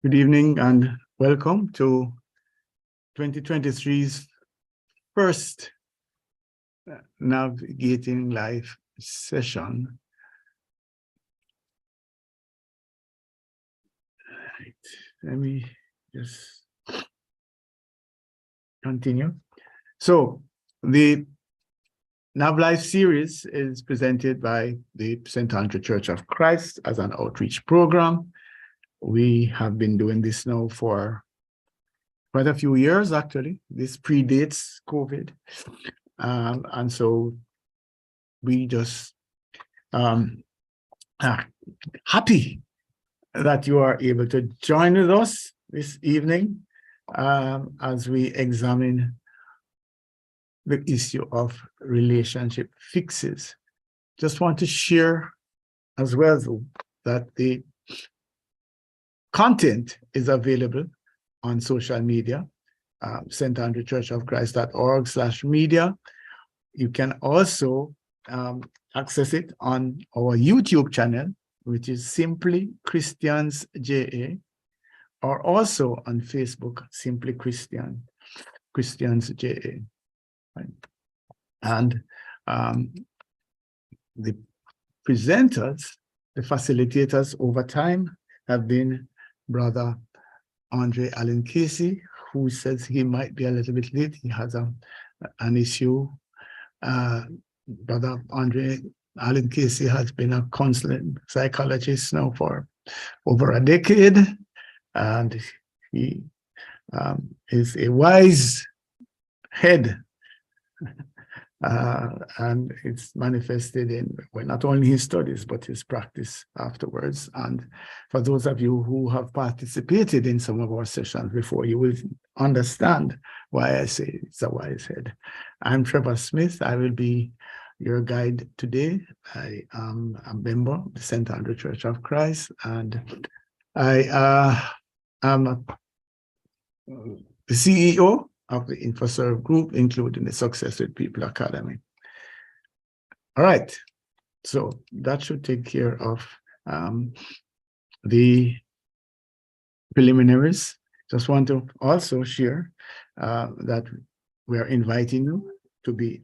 Good evening and welcome to 2023's first Navigating Life session. Right. Let me just continue. So the Nav Life series is presented by the St. Andrew Church of Christ as an outreach program. We have been doing this now for quite a few years, actually. This predates COVID. And so we just are happy that you are able to join with us this evening as we examine the issue of relationship fixes. Just want to share as well that the content is available on social media, St. Andrew Church of Christ.org/media. You can also access it on our YouTube channel, which is Simply Christians JA, or also on Facebook, Simply Christians JA. Right? And the presenters, the facilitators over time have been Brother Andre Allen Casey, who says he might be a little bit late. He has an issue. Brother Andre Allen Casey has been a counseling psychologist now for over a decade, and he is a wise head, and it's manifested in not only his studies but his practice afterwards. And for those of you who have participated in some of our sessions before, you will understand why I say it's a wise head. I'm Trevor Smith. I will be your guide today. I am a member of the St. Andrew Church of Christ, and I am the CEO of the InfoServe Group, including the Success with People Academy. All right, so that should take care of the preliminaries. Just want to also share that we are inviting you to be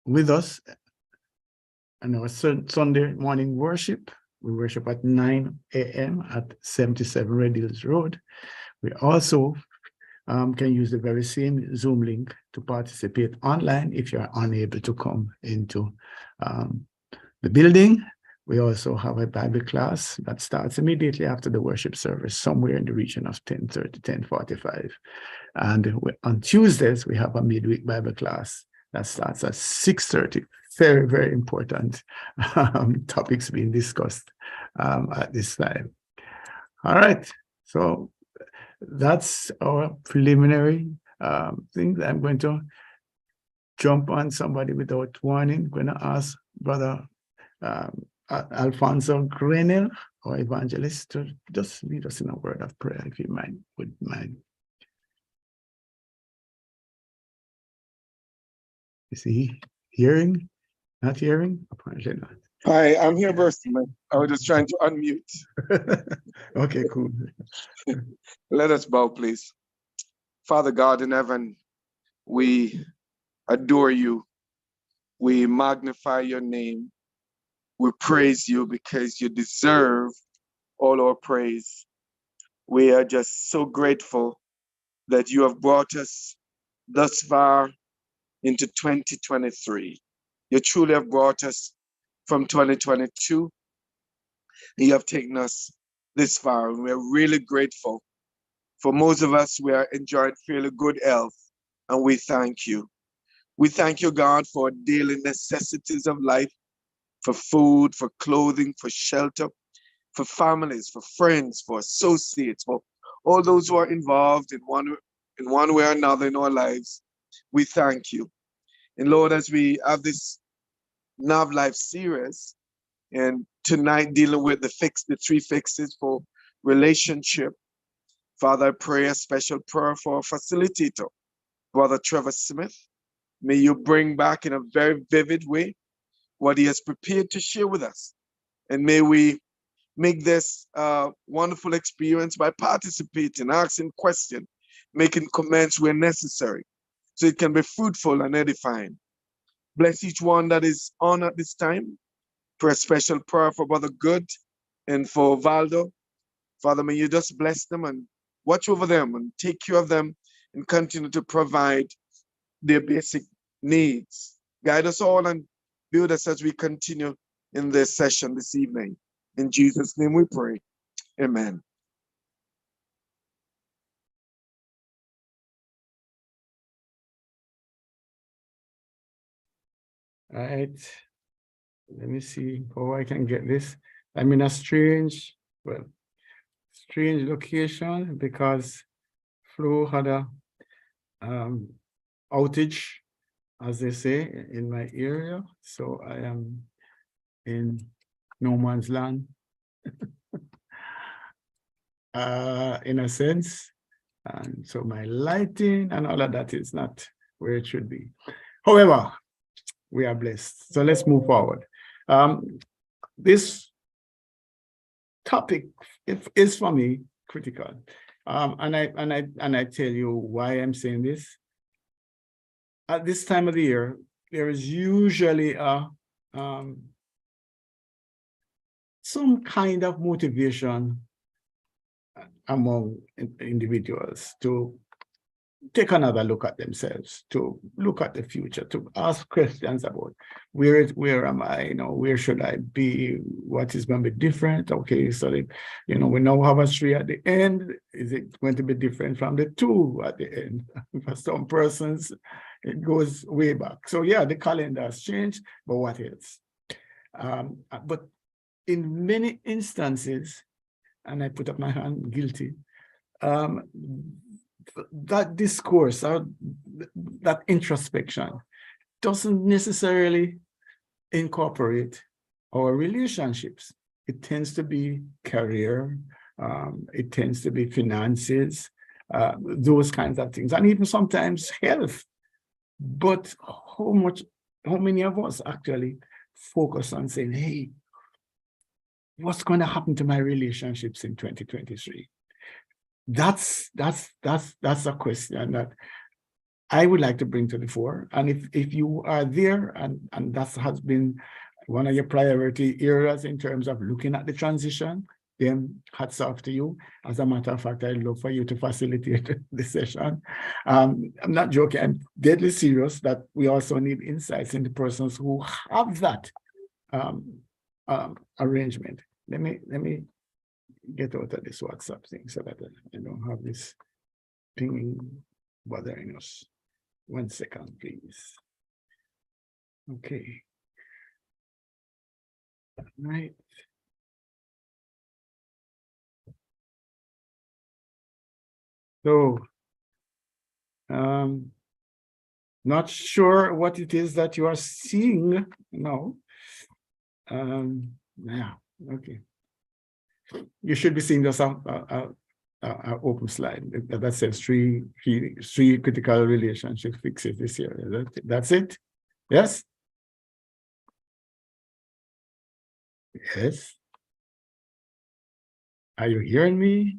with us on our Sunday morning worship. We worship at 9 a.m. at 77 Red Hills Road. We also can use the very same Zoom link to participate online if you're unable to come into the building. We also have a Bible class that starts immediately after the worship service, somewhere in the region of 10:30, 10:45. And on Tuesdays, we have a midweek Bible class that starts at 6:30. Very, very important topics being discussed at this time. All right, so that's our preliminary thing. I'm going to jump on somebody without warning. I'm going to ask Brother Alfonso Grenell, our evangelist, to just lead us in a word of prayer, if you would mind. Is he hearing? Not hearing? Apparently not. Hi, I'm here, Bursman. I was just trying to unmute. Okay, cool. Let us bow, please. Father God in heaven, we adore you. We magnify your name. We praise you because you deserve all our praise. We are just so grateful that you have brought us thus far into 2023. You truly have brought us from 2022. You have taken us this far, and we're really grateful. For most of us, we are enjoying fairly good health, and we thank you. We thank you, God, for daily necessities of life, for food, for clothing, for shelter, for families, for friends, for associates, for all those who are involved in one way or another in our lives. We thank you. And Lord, as we have this Nav Life series, and tonight dealing with the 3 fixes for relationship, Father, I pray a special prayer for our facilitator, Brother Trevor Smith. May you bring back in a very vivid way what he has prepared to share with us. And may we make this a wonderful experience by participating, asking questions, making comments where necessary, so it can be fruitful and edifying. Bless each one that is on at this time. Pray a special prayer for Brother Good and for Valdo. Father, may you just bless them and watch over them and take care of them and continue to provide their basic needs. Guide us all and build us as we continue in this session this evening. In Jesus' name we pray. Amen. All right. Let me see how I can get this. I'm in a strange location because Flo had a outage, as they say, in my area. So I am in no man's land, in a sense. And so my lighting and all of that is not where it should be. However, we are blessed. So let's move forward. This topic is for me critical. And I tell you why I'm saying this. At this time of the year, there is usually some kind of motivation among individuals to take another look at themselves, to look at the future, to ask questions about where am I, where should I be, what is going to be different? Okay, so we now have a 3 at the end. Is it going to be different from the 2 at the end? For some persons, it goes way back. So yeah, the calendar has changed, but what else? But in many instances, and I put up my hand, guilty, that discourse or that introspection doesn't necessarily incorporate our relationships. It tends to be career, it tends to be finances, those kinds of things, and even sometimes health. But how many of us actually focus on saying, hey, what's going to happen to my relationships in 2023? That's a question that I would like to bring to the fore. And if you are there and that has been one of your priority areas in terms of looking at the transition, then hats off to you. As a matter of fact, I'd love for you to facilitate the session. I'm not joking, I'm deadly serious that we also need insights into persons who have that arrangement. Let me get out of this WhatsApp thing so that I don't have this pinging bothering us. 1 second, please. Okay. All right. So, not sure what it is that you are seeing now. Yeah, okay. You should be seeing just an open slide that says three critical relationship fixes this year. That's it? Yes? Yes. Are you hearing me?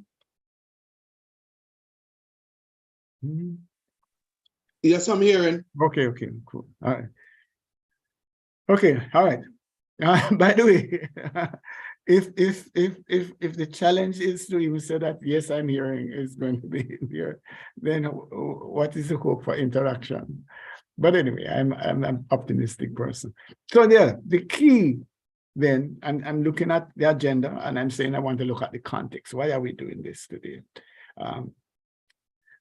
Yes, I'm hearing. Okay, cool. All right. Okay, all right. By the way, if the challenge is to even say that yes, I'm hearing is going to be here, then what is the hope for interaction? But anyway, I'm an optimistic person. So yeah, the key then, I'm looking at the agenda and I'm saying I want to look at the context. Why are we doing this today?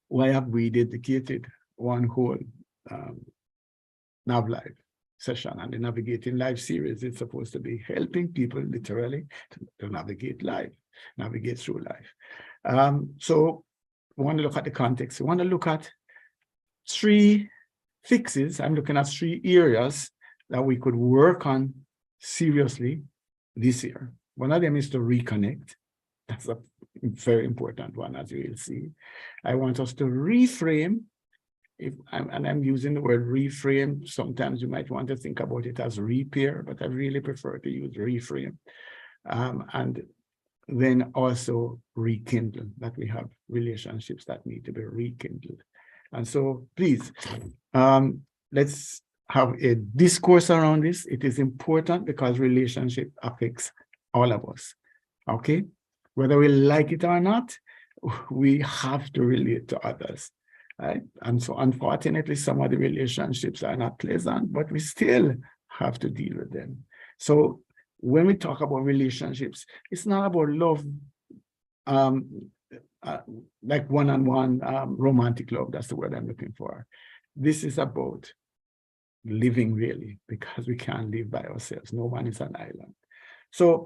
Why have we dedicated one whole Nav Live session? And the Navigating Life series is supposed to be helping people literally to navigate life, navigate through life. So we want to look at the context. We want to look at 3 fixes. I'm looking at 3 areas that we could work on seriously this year. One of them is to reconnect. That's a very important one, as you will see. I want us to reframe. I'm using the word reframe. Sometimes you might want to think about it as repair, but I really prefer to use reframe. And then also rekindle, that we have relationships that need to be rekindled. And so please, let's have a discourse around this. It is important because relationship affects all of us, okay? Whether we like it or not, we have to relate to others, right? And so unfortunately, some of the relationships are not pleasant, but we still have to deal with them. So when we talk about relationships, it's not about love, like one-on-one romantic love. That's the word I'm looking for. This is about living really, because we can't live by ourselves. No one is an island. So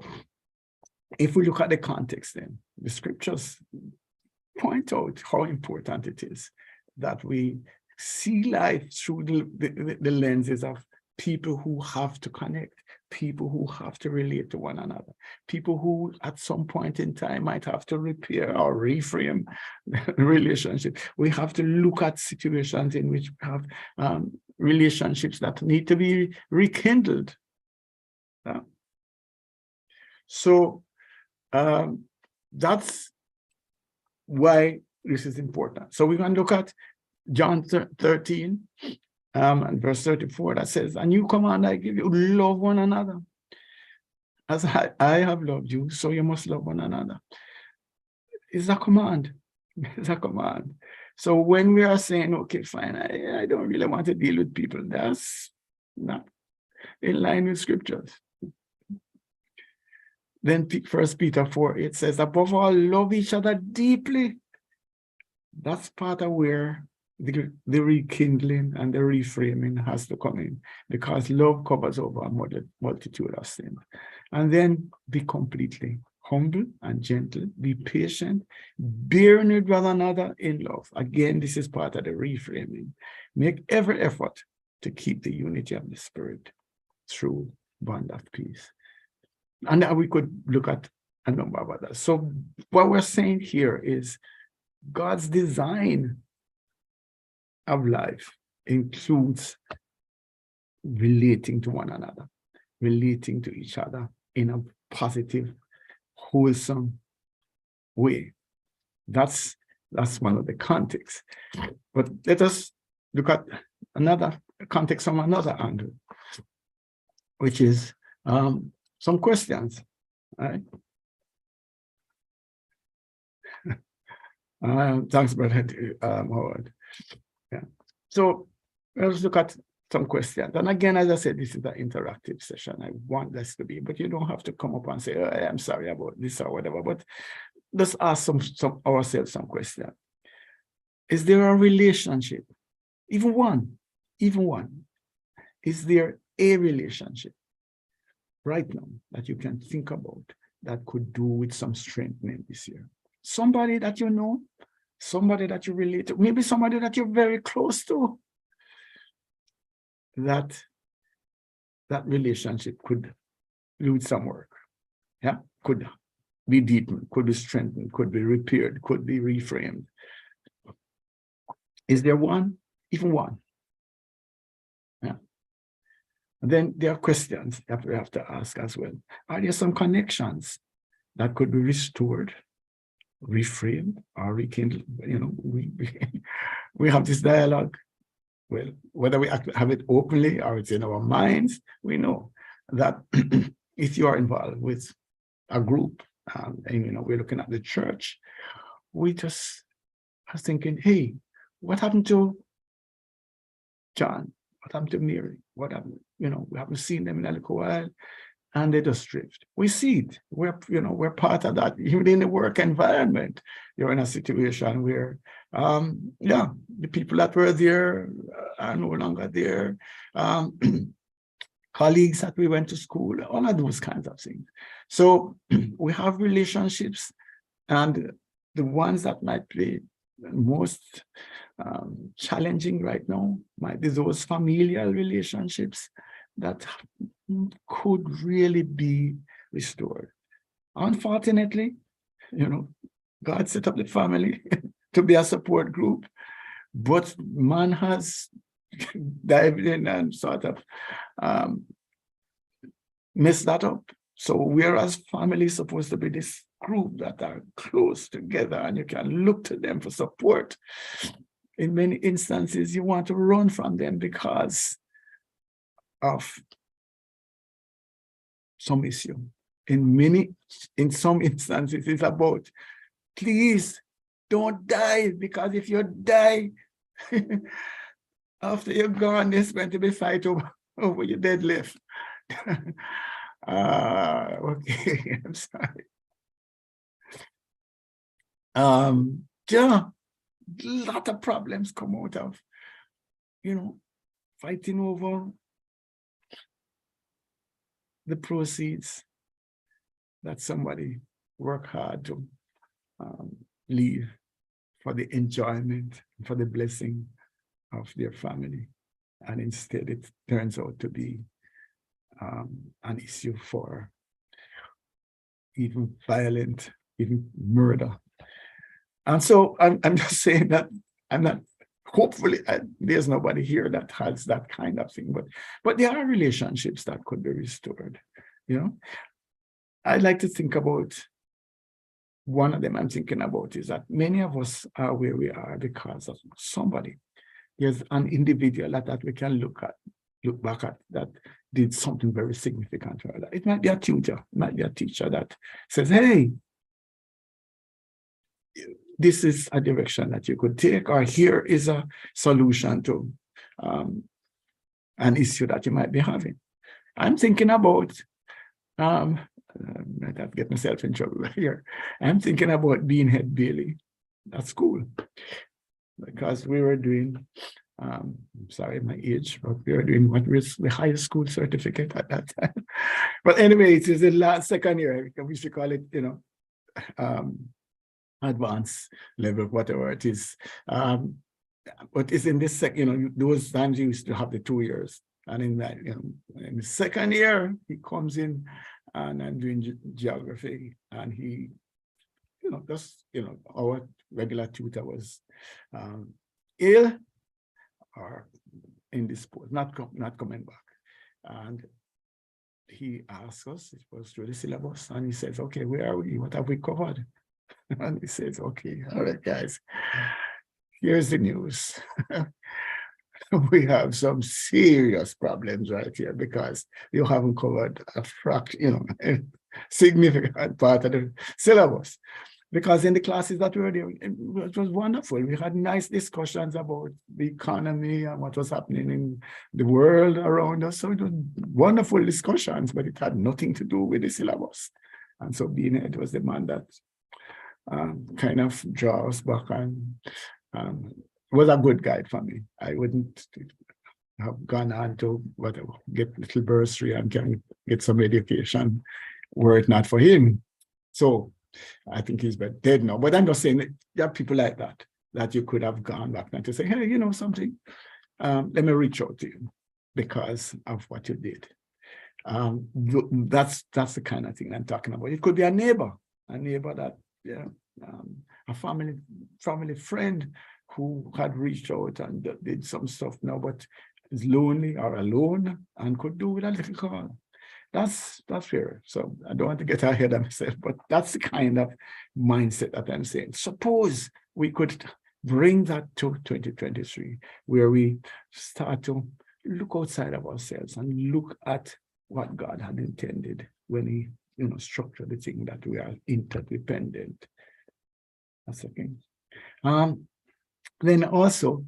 if we look at the context, then the scriptures point out how important it is that we see life through the lenses of people who have to connect, people who have to relate to one another, people who at some point in time might have to repair or reframe the relationship. We have to look at situations in which we have relationships that need to be rekindled. So that's why this is important. So we're going to look at John 13 and verse 34 that says, "A new command I give you, love one another. As I have loved you, so you must love one another." It's a command. It's a command. So when we are saying, okay, fine, I don't really want to deal with people, that's not in line with scriptures. Then 1 Peter 4, it says, above all, love each other deeply. That's part of where the rekindling and the reframing has to come in, because love covers over a multitude of sins. And then be completely humble and gentle, be patient, bearing with one another in love. Again, this is part of the reframing. Make every effort to keep the unity of the Spirit through bond of peace. And we could look at a number of others. So what we're saying here is God's design of life includes relating to one another, relating to each other in a positive, wholesome way. That's one of the contexts. But let us look at another context from another angle, which is some questions. Right? Thanks, Brother Howard. Yeah. So let's look at some questions. And again, as I said, this is an interactive session. I want this to be, but you don't have to come up and say, oh, I'm sorry about this or whatever. But let's ask ourselves some questions. Is there a relationship, even one, is there a relationship right now that you can think about that could do with some strengthening this year? Somebody that you know, somebody that you relate to, maybe somebody that you're very close to, that relationship could do some work. Yeah, could be deepened, could be strengthened, could be repaired, could be reframed. Is there one? Even one? Yeah. And then there are questions that we have to ask as well. Are there some connections that could be restored, reframed, or rekindled? You know, we have this dialogue. Well, whether we have it openly or it's in our minds, we know that if you are involved with a group, and you know, we're looking at the church, we just are thinking, hey, what happened to John? What happened to Mary? What happened? You know, we haven't seen them in a little while, and they just drift. We see it. We're part of that. Even in the work environment, you're in a situation where, the people that were there are no longer there. Colleagues that we went to school, all of those kinds of things. So we have relationships, and the ones that might be most challenging right now might be those familial relationships that could really be restored. Unfortunately, you know, God set up the family to be a support group, but man has dived in and sort of messed that up. So whereas family is supposed to be this group that are close together and you can look to them for support, in many instances, you want to run from them because of some issue. In some instances, it's about, please don't die, because if you die, after you're gone, there's going to be fight over your deadlift. Okay, I'm sorry. Yeah, a lot of problems come out of, fighting over the proceeds that somebody worked hard to leave for the enjoyment, for the blessing of their family. And instead, it turns out to be an issue for even violent, even murder. And so I'm just saying that I'm not, hopefully there's nobody here that has that kind of thing, but there are relationships that could be restored. I'd like to think about one of them I'm thinking about is that many of us are where we are because of somebody. There's an individual that we can look back at that did something very significant. It might be a tutor, it might be a teacher that says, hey, this is a direction that you could take, or here is a solution to an issue that you might be having. I'm thinking about, I might have to get myself in trouble here. I'm thinking about being head Bailey at school, because we were doing, I'm sorry, my age, but we were doing what was the highest school certificate at that time. But anyway, it is the last second year, we should call it, advanced level, whatever it is. But it's in this those times you used to have the 2 years. And in that, in the second year, he comes in and I'm doing geography, and he, our regular tutor was ill or indisposed, not coming back. And he asked us, it was through the syllabus, and he says, okay, where are we? What have we covered? And he says, okay, all right, guys, here's the news. We have some serious problems right here because you haven't covered a a significant part of the syllabus. Because in the classes that we were doing, it was wonderful. We had nice discussions about the economy and what was happening in the world around us. So it was wonderful discussions, but it had nothing to do with the syllabus. And so it was the man that kind of draw us back, and was a good guide for me. I wouldn't have gone on to whatever, get little bursary and can get some education were it not for him. So I think he's dead now. But I'm just saying that there are people like that you could have gone back and to say, hey, something, let me reach out to you because of what you did. That's the kind of thing I'm talking about. It could be a neighbor that, a family friend who had reached out and did some stuff now, but is lonely or alone and could do with a little call. That's fair. So I don't want to get ahead of myself, but that's the kind of mindset that I'm saying. Suppose we could bring that to 2023, where we start to look outside of ourselves and look at what God had intended when he, structured the thing that we are interdependent. That's the thing. Then also,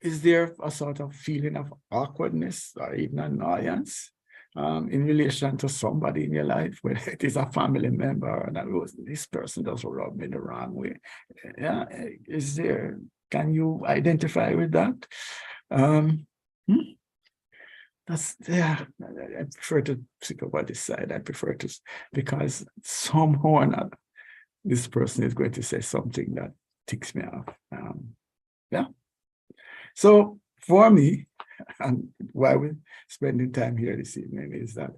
is there a sort of feeling of awkwardness or even annoyance in relation to somebody in your life, whether it is a family member that this person does rub me the wrong way? Yeah, can you identify with that? I prefer to speak about this side. I prefer to, because somehow or another, this person is going to say something that ticks me off. So for me, and why we're spending time here this evening, is that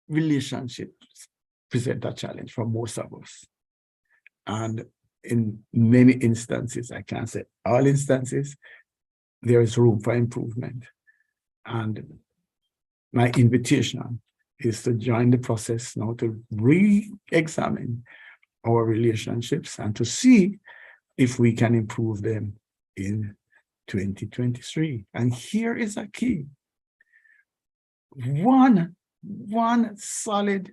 relationships present a challenge for most of us. And in many instances, I can't say all instances, there is room for improvement. And my invitation is to join the process now to re-examine our relationships and to see if we can improve them in 2023. And here is a key. One solid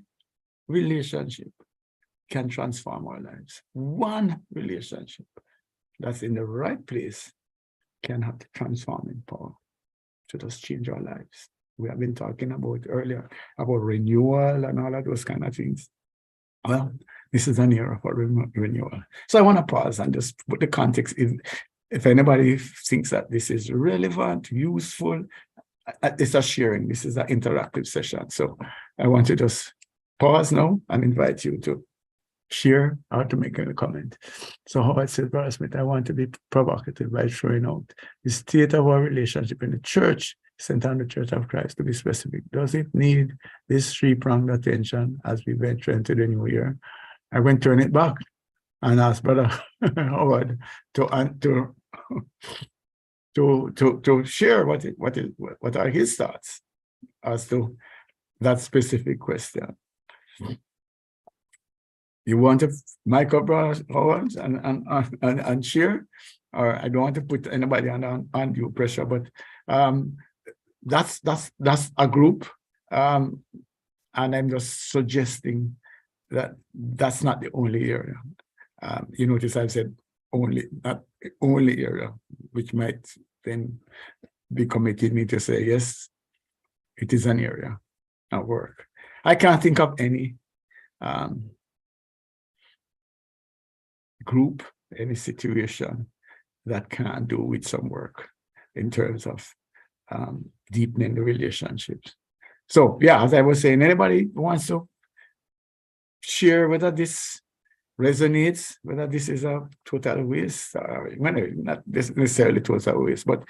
relationship can transform our lives. One relationship that's in the right place can have transforming power to just change our lives. We have been talking about earlier about renewal and all of those kind of things. Well, this is an era for renewal. So I want to pause and just put the context. If anybody thinks that this is relevant, useful, it's a sharing. This is an interactive session. So I want to just pause now and invite you to share or to make a comment. So Howard said, Brother Smith, I want to be provocative by throwing out the state of our relationship in the church, St. Andrew Church of Christ, to be specific. Does it need this three-pronged attention as we venture into the new year? I went turn it back and asked Brother Howard to share what are his thoughts as to that specific question. You want to mic up, Brother Howard, and share? Or I don't want to put anybody on undue pressure, but that's a group, and I'm just suggesting that that's not the only area. You notice I've said only, not the only area, which might then be committing me to say, yes, it is an area at work. I can't think of any group, any situation that can do with some work in terms of deepening the relationships. So yeah, as I was saying, anybody wants to share whether this resonates, whether this is a total waste, not necessarily total waste, but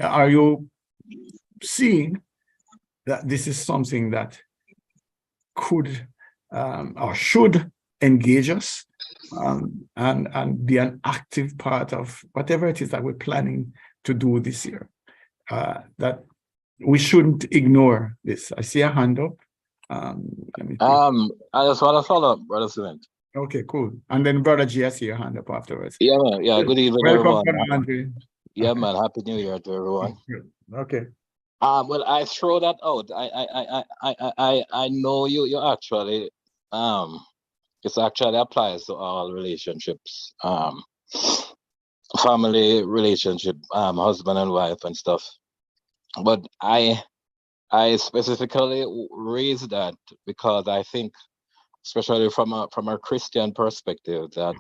are you seeing that this is something that could or should engage us and be an active part of whatever it is that we're planning to do this year? That we shouldn't ignore this. I see a hand up. I just want to follow up, Brother Smith. Okay, cool. And then Brother G, I see your hand up afterwards. Yeah, man. Yeah, good evening, Welcome, everyone. Andrew. Yeah, man. Happy New Year to everyone. Okay. Well, I throw that out. I know you actually it actually applies to all relationships, family relationship, husband and wife and stuff. But I specifically raise that because I think, especially from a Christian perspective, that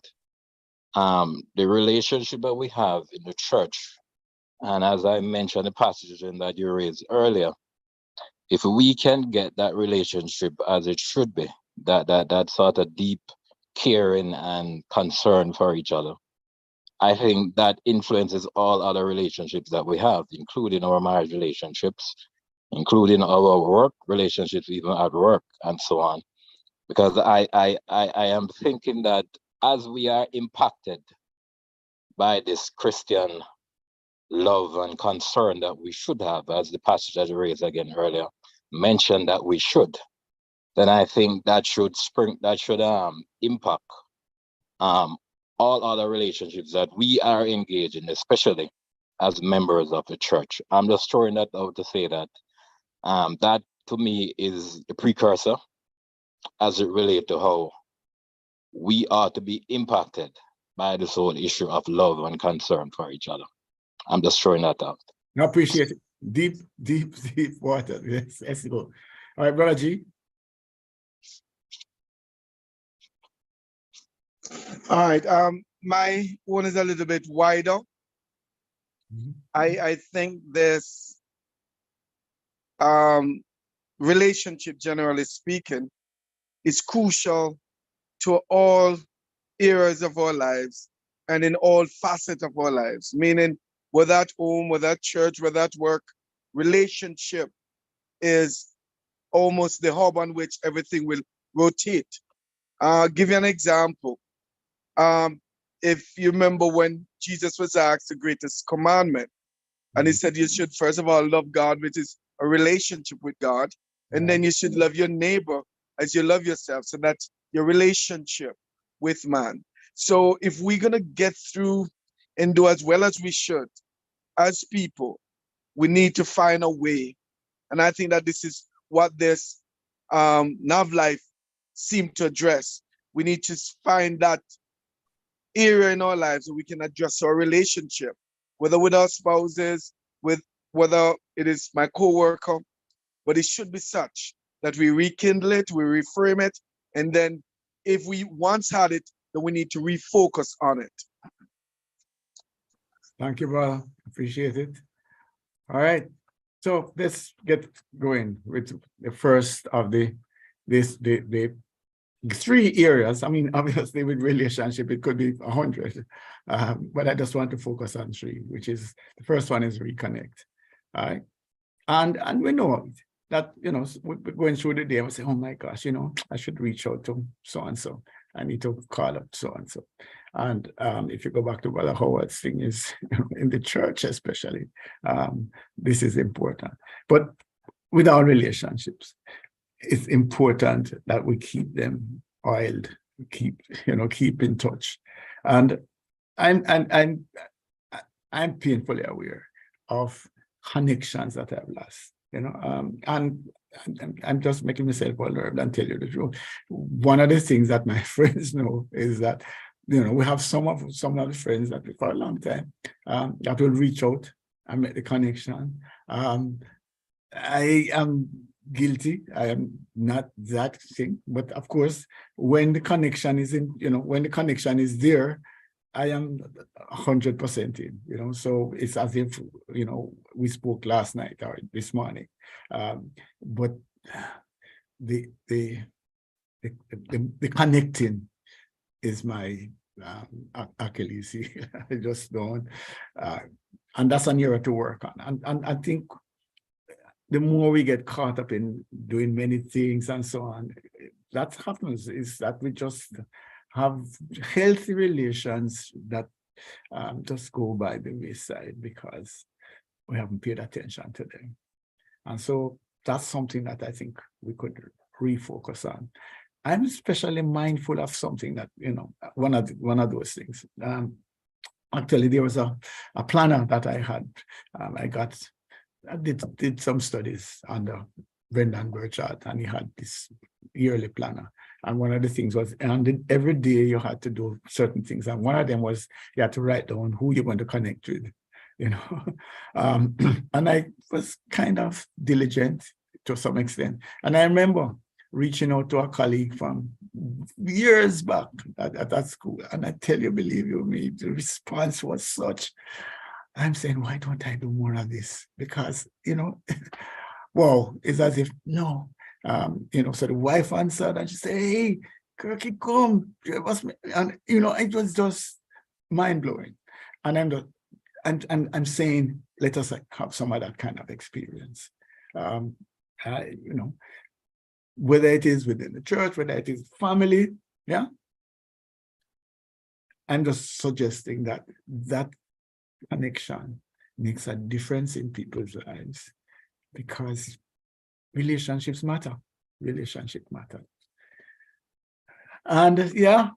the relationship that we have in the church, and as I mentioned the passage that you raised earlier, if we can get that relationship as it should be, that sort of deep caring and concern for each other, I think that influences all other relationships that we have, including our marriage relationships, including our work relationships, even at work, and so on. Because I am thinking that as we are impacted by this Christian love and concern that we should have, as the passage that I raised again earlier mentioned that we should, then I think that should impact all other relationships that we are engaged in, especially as members of the church. I'm just throwing that out to say that that to me is the precursor as it relates to how we are to be impacted by this whole issue of love and concern for each other. I'm just throwing that out. I appreciate it. Deep water. Yes, let's go. All right, Brother G. All right. My one is a little bit wider. I think this relationship, generally speaking, is crucial to all areas of our lives and in all facets of our lives, meaning whether at home, whether at church, whether at work, relationship is almost the hub on which everything will rotate. I'll give you an example. If you remember when Jesus was asked the greatest commandment, and he said you should first of all love God, which is a relationship with God. And then you should love your neighbor as you love yourself. So that's your relationship with man. So if we're going to get through and do as well as we should as people, we need to find a way. And I think that this is what this Nav Life seemed to address. We need to find that area in our lives where we can address our relationship, whether with our spouses, with whether it is my coworker, but it should be such that we rekindle it, we reframe it, and then if we once had it, then we need to refocus on it. Thank you, brother. Appreciate it. All right. So let's get going with the first of the 3 areas. I mean, obviously with relationship, it could be 100, but I just want to focus on 3, which is the first one is reconnect. All right. And we know that, you know, we're going through the day and we say, oh my gosh, you know, I should reach out to so-and-so. I need to call up so-and-so. And if you go back to Brother Howard's thing is, in the church especially, this is important. But with our relationships, it's important that we keep them oiled, keep in touch. And I'm painfully aware of connections that I've lost, you know, and I'm just making myself vulnerable and tell you the truth. One of the things that my friends know is that, you know, we have some of the friends that we for a long time that will reach out and make the connection. I am guilty. I am not that thing, but of course, when the connection is in, you know, when the connection is there, I am 100% in, you know, so it's as if, you know, we spoke last night or this morning, but the connecting is my Achilles heel. I just don't, and that's an area to work on. And I think the more we get caught up in doing many things and so on, that happens is that we just have healthy relations that just go by the wayside because we haven't paid attention to them. And so that's something that I think we could refocus on. I'm especially mindful of something that, you know, one of those things. Actually, there was a planner that I had. I did some studies under Brendan Burchard, and he had this yearly planner. And one of the things was, and every day you had to do certain things. And one of them was you had to write down who you're going to connect with, you know. And I was kind of diligent to some extent. And I remember reaching out to a colleague from years back at that school. And I tell you, believe you me, the response was such. I'm saying, why don't I do more of this? Because, you know, wow, it's as if, no. You know, so the wife answered and she said, hey, Kirky, come. And, you know, it was just mind-blowing. And I'm saying, let us have some of that kind of experience. You know, whether it is within the church, whether it is family, yeah. I'm just suggesting that that connection makes a difference in people's lives because relationships matter. Relationship matter. And yeah,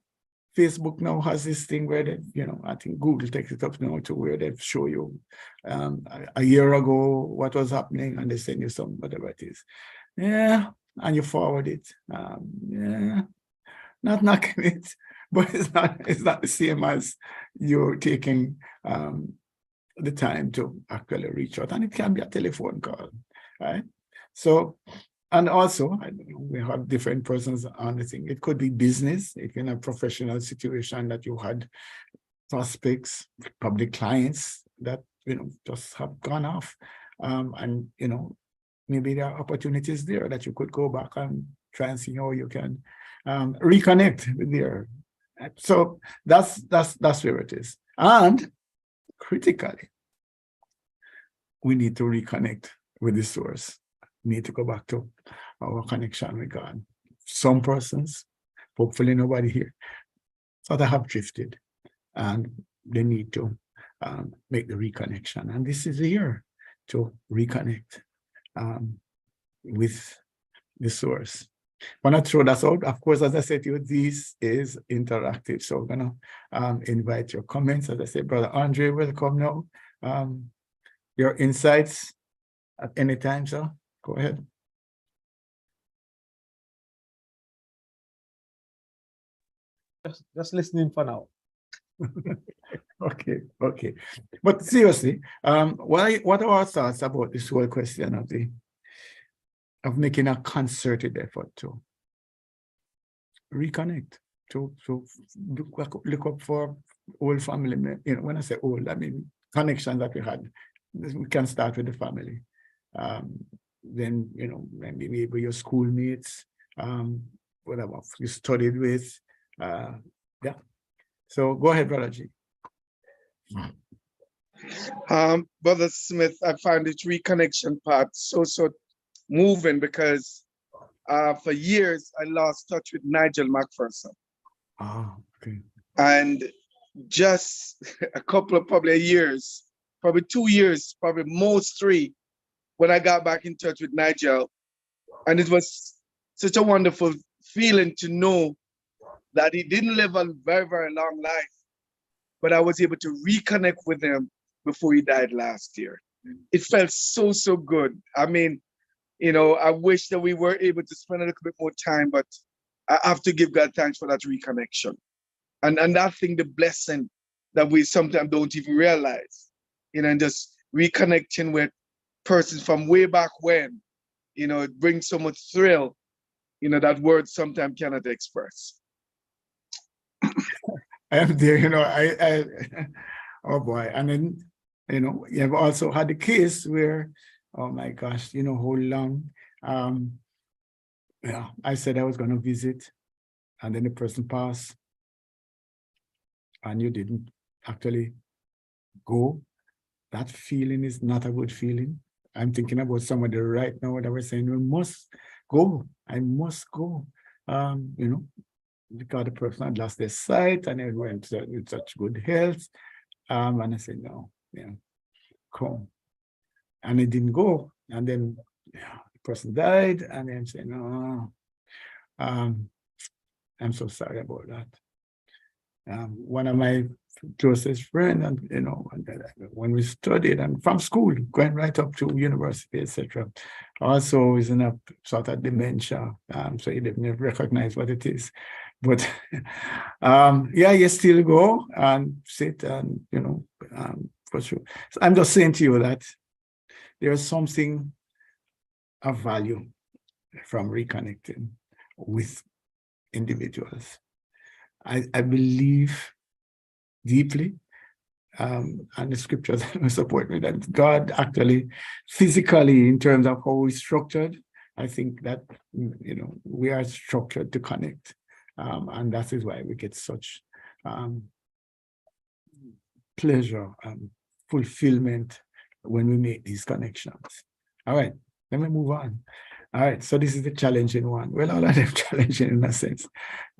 Facebook now has this thing where they, you know, I think Google takes it up now to where they show you a year ago what was happening and they send you some whatever it is. Yeah, and you forward it. Yeah, not knocking it, but it's not the same as you're taking the time to actually reach out, and it can be a telephone call, right? So, and also, I don't know, we have different persons on the thing. It could be business, it can be a professional situation that you had prospects, public clients that, you know, just have gone off. And, you know, maybe there are opportunities there that you could go back and try and see how you can reconnect with there. So that's where it is. And critically, we need to reconnect with the source. We need to go back to our connection with God. Some persons, hopefully nobody here, sort of have drifted and they need to make the reconnection. And this is the year to reconnect. with the source. Want to throw that out? Of course, as I said to you, this is interactive. So we're going to invite your comments. As I said, Brother Andre, welcome now. Your insights at any time, sir. Go ahead. Just listening for now. Okay. But seriously, what are our thoughts about this whole question of making a concerted effort to reconnect, to look up for old family members? You know, when I say old, I mean connections that we had. We can start with the family. Then, you know, maybe your schoolmates, whatever you studied with. Yeah. So go ahead, Brother G. Brother Smith, I find this reconnection part so moving because for years I lost touch with Nigel McPherson. Okay. And just a couple of probably years, probably 2 years, probably most 3, when I got back in touch with Nigel. And it was such a wonderful feeling to know that he didn't live a very, very long life, but I was able to reconnect with him before he died last year. It felt so good. I mean, you know, I wish that we were able to spend a little bit more time, but I have to give God thanks for that reconnection. And that thing, the blessing that we sometimes don't even realize, you know, and just reconnecting with persons from way back when, you know, it brings so much thrill, you know, that words sometimes cannot express. I am there, you know, I oh boy. And then, you know, you have also had the case where, oh my gosh, you know, how long, yeah, I said I was going to visit and then the person passed and you didn't actually go. That feeling is not a good feeling. I'm thinking about somebody right now that was saying, we must go, I must go, you know, because the person had lost their sight and it went with such good health. And I said, no, yeah, come. And it didn't go. And then yeah, the person died. And then said, no, I'm so sorry about that. One of my closest friends, and you know, when we studied and from school, going right up to university, etc., also is in a sort of dementia, so he didn't recognize what it is. But yeah, you still go and sit and, you know, for sure. So I'm just saying to you that there's something of value from reconnecting with individuals. I believe deeply, and the scriptures support me that God actually physically, in terms of how we're structured, I think that, you know, we are structured to connect. And that is why we get such pleasure and fulfillment when we make these connections. All right, let me move on. All right, so this is the challenging one. Well, all of them challenging in a sense.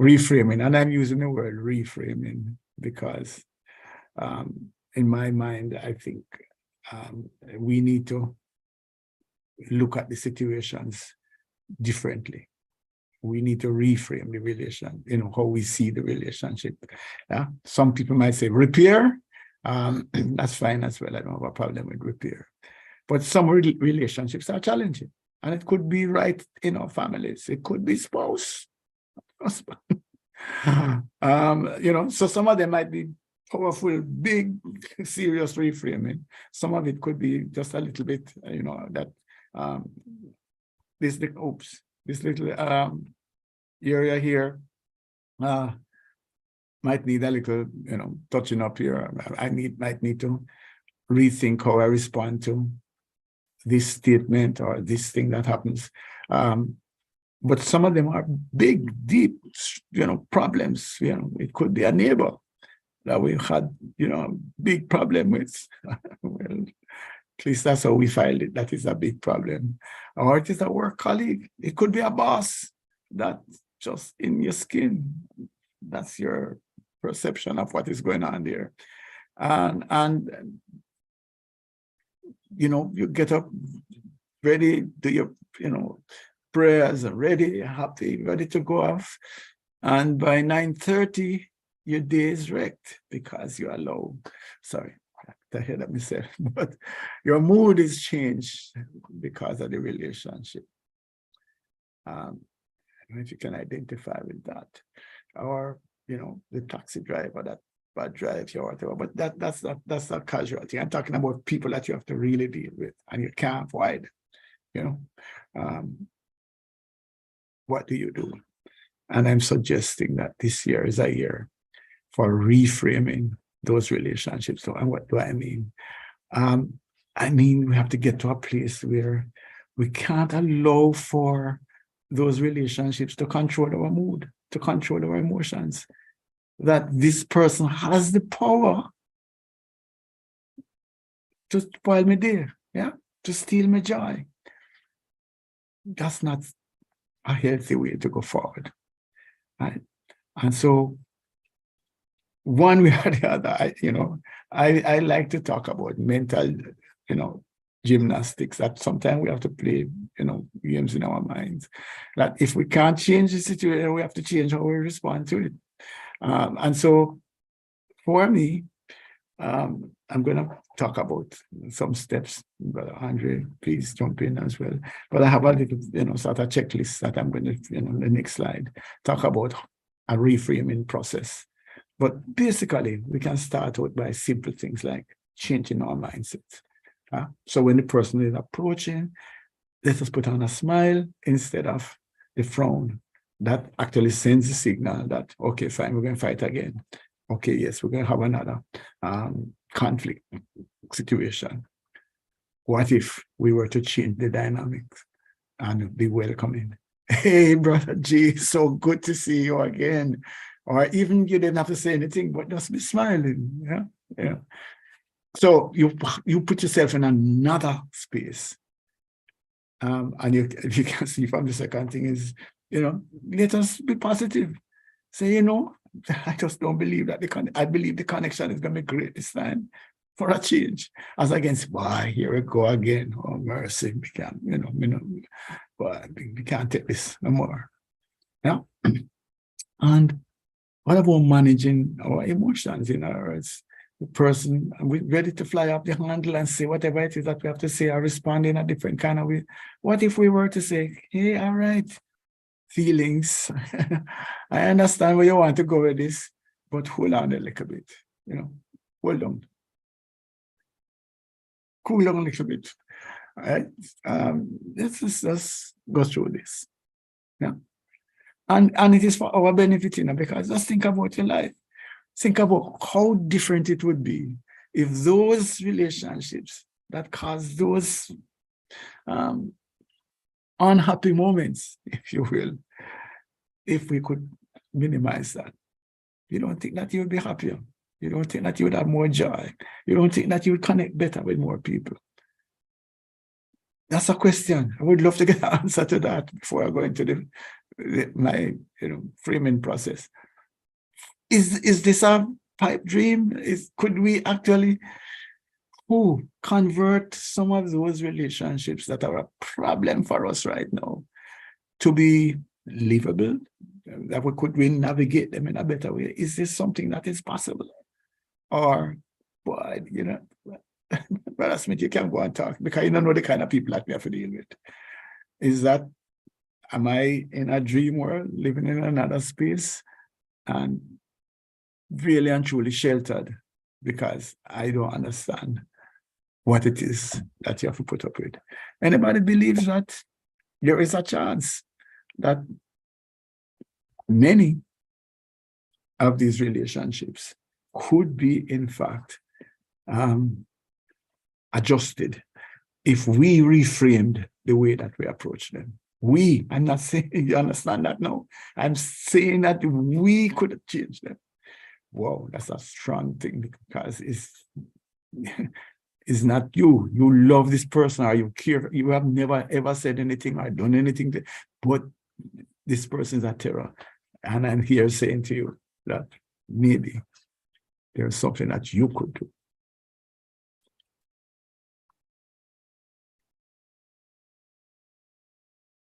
Reframing, and I'm using the word reframing because in my mind, I think we need to look at the situations differently. We need to reframe the relation, you know, how we see the relationship. Yeah, some people might say repair. That's fine as well. I don't have a problem with repair. But some relationships are challenging. And it could be right in our families. It could be spouse, husband. You know, so some of them might be powerful, big, serious reframing. Some of it could be just a little bit, you know, that this little area here might need a little, you know, touching up here. Might need to rethink how I respond to this statement or this thing that happens. But some of them are big, deep, you know, problems. You know, it could be a neighbor that we had, you know, big problem with. Well, at least that's how we filed it. That is a big problem. Or it is a work colleague. It could be a boss that just in your skin. That's your perception of what is going on there. And you know, you get up ready, do your, prayers are ready, happy, ready to go off. And by 9:30, your day is wrecked because you are low. Sorry, I heard that myself, but your mood is changed because of the relationship. I don't know if you can identify with that, or the taxi driver that bad drives you or whatever. But that's not casualty. I'm talking about people that you have to really deal with, and you can't avoid. What do you do? And I'm suggesting that this year is a year for reframing those relationships. So, and what do I mean? I mean, we have to get to a place where we can't allow for those relationships to control our mood, to control our emotions. That this person has the power to spoil my day, to steal my joy. That's not a healthy way to go forward, right? And so, one way or the other, I like to talk about mental, gymnastics, that sometimes we have to play, games in our minds. That if we can't change the situation, we have to change how we respond to it. And so, for me, I'm going to talk about some steps. Brother Andre, please jump in as well. But I have a little, sort of checklist that I'm going to, the next slide, talk about a reframing process. But basically, we can start out by simple things like changing our mindset. So when the person is approaching, let us put on a smile instead of the frown. That actually sends a signal that, okay, fine, we're going to fight again. Okay, yes, we're going to have another conflict situation. What if we were to change the dynamics and be welcoming? Hey, Brother G, so good to see you again. Or even you didn't have to say anything, but just be smiling. Yeah. So you put yourself in another space. And you can see from the second thing is, let us be positive. Say, I just don't believe that I believe the connection is going to be great this time for a change. As against, why, here we go again. Oh, mercy, we can't, but we can't take this no more. Yeah. And what about managing our emotions? In other words, the person, we're ready to fly up the handle and say whatever it is that we have to say or respond in a different kind of way. What if we were to say, hey, all right, feelings, I understand where you want to go with this, but hold on a little bit, hold on. Cool down a little bit. All right? Let's just go through this. Yeah. And it is for our benefit, because just think about your life. Think about how different it would be if those relationships that cause those unhappy moments, if you will, if we could minimize that. You don't think that you would be happier? You don't think that you would have more joy? You don't think that you would connect better with more people? That's a question. I would love to get an answer to that before I go into my framing process. Is this a pipe dream? Could we actually convert some of those relationships that are a problem for us right now to be livable? Could we navigate them in a better way? Is this something that is possible? Or, boy, Brother Smith, you can't go and talk because you don't know the kind of people that we have to deal with. Am I in a dream world, living in another space, and really and truly sheltered because I don't understand what it is that you have to put up with? Anybody believes that there is a chance that many of these relationships could be, in fact, adjusted if we reframed the way that we approach them? I'm not saying you understand that now. I'm saying that we could change them. Wow, that's a strong thing because it's not you. You love this person or you care. You have never ever said anything or done anything, but this person is a terror. And I'm here saying to you that maybe there's something that you could do.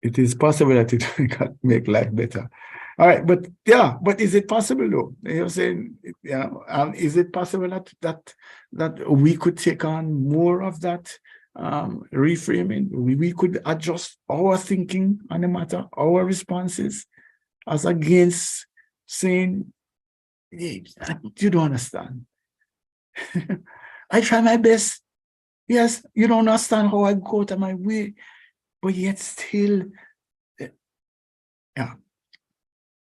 It is possible that it can make life better. All right, but yeah, but is it possible though? You're saying, yeah, is it possible that we could take on more of that reframing? We could adjust our thinking on the matter, our responses, as against saying, hey, you don't understand. I try my best. Yes, you don't understand how I go to my way, but yet still, yeah.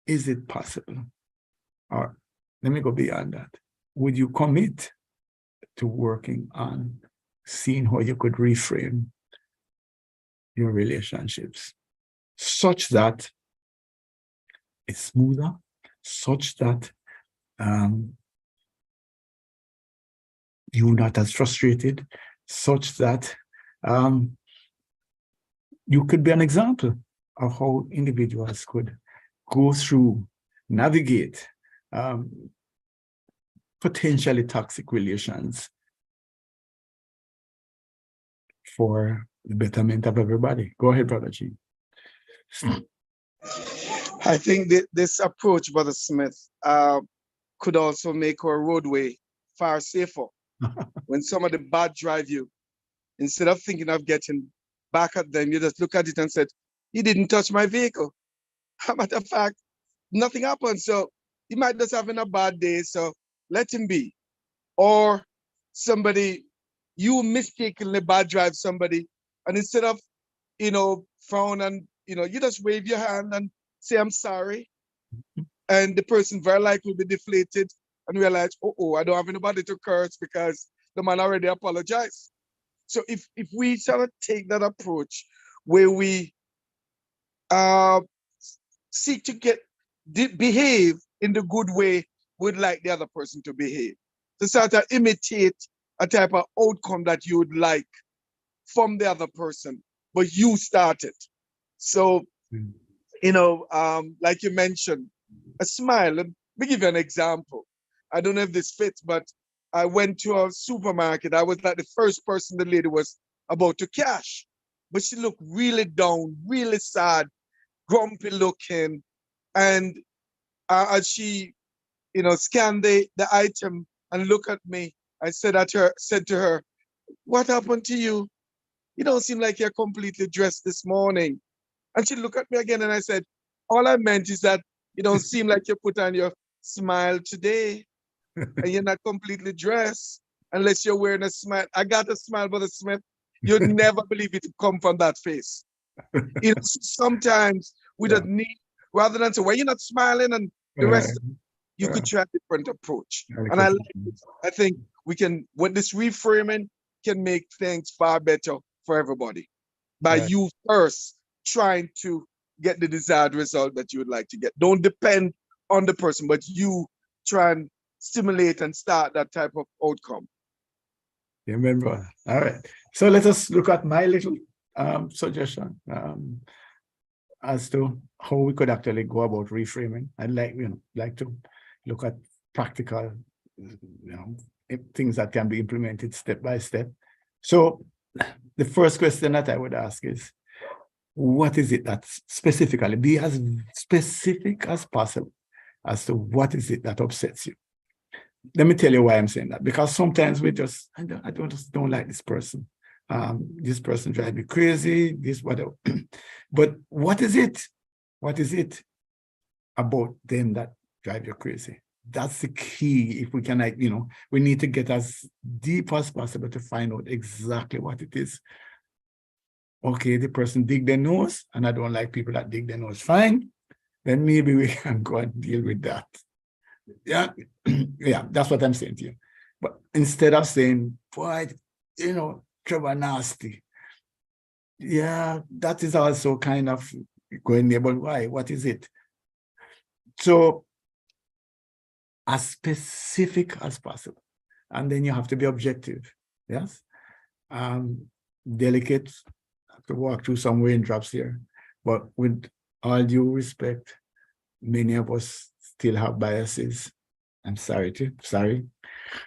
Is it possible? Or let me go beyond that. Would you commit to working on seeing how you could reframe your relationships such that it's smoother, such that you're not as frustrated, such that you could be an example of how individuals could go through, navigate potentially toxic relations for the betterment of everybody. Go ahead, Brother G. I think that this approach, Brother Smith, could also make our roadway far safer. When somebody bad drive you, instead of thinking of getting back at them, you just look at it and said, "You didn't touch my vehicle." As a matter of fact, nothing happened. So he might just having a bad day. So let him be. Or somebody, you mistakenly bad drive somebody, and instead of, frown and, you just wave your hand and say, "I'm sorry." And the person very likely will be deflated and realize, oh, I don't have anybody to curse because the man already apologized. So if we sort of take that approach where we seek to behave in the good way we'd like the other person to behave, to sort of imitate a type of outcome that you would like from the other person, but you started. So, like you mentioned, a smile. Let me give you an example. I don't know if this fits, but I went to a supermarket. I was like the first person the lady was about to cash, but she looked really down, really sad, grumpy looking. And as she, scanned the item and looked at me, I said to her, "What happened to you? You don't seem like you're completely dressed this morning." And she looked at me again and I said, "All I meant is that you don't seem like you put on your smile today and you're not completely dressed unless you're wearing a smile." I got a smile, Brother Smith. You'd never believe it come from that face. Sometimes we just need, rather than say, "Well, you're not smiling," and the rest, you could try a different approach. And I think we can, with this reframing, can make things far better for everybody by you first trying to get the desired result that you would like to get. Don't depend on the person, but you try and stimulate and start that type of outcome. Remember. All right. So let us look at my little suggestion as to how we could actually go about reframing. I'd like to look at practical, things that can be implemented step by step. So the first question that I would ask is, what is it that specifically, be as specific as possible as to what is it that upsets you? Let me tell you why I'm saying that. Because sometimes we just, I don't like this person. This person drives me crazy, this, whatever. But what is it? What is it about them that drive you crazy? That's the key. If we can, we need to get as deep as possible to find out exactly what it is. Okay, the person dig their nose, and I don't like people that dig their nose. Fine. Then maybe we can go and deal with that. Yeah, yeah, that's what I'm saying to you. But instead of saying, boy, Trevor nasty. Yeah, that is also kind of going there, but why? What is it? So, as specific as possible. And then you have to be objective. Yes. Delicate, have to walk through some raindrops here. But with all due respect, many of us still have biases. I'm sorry.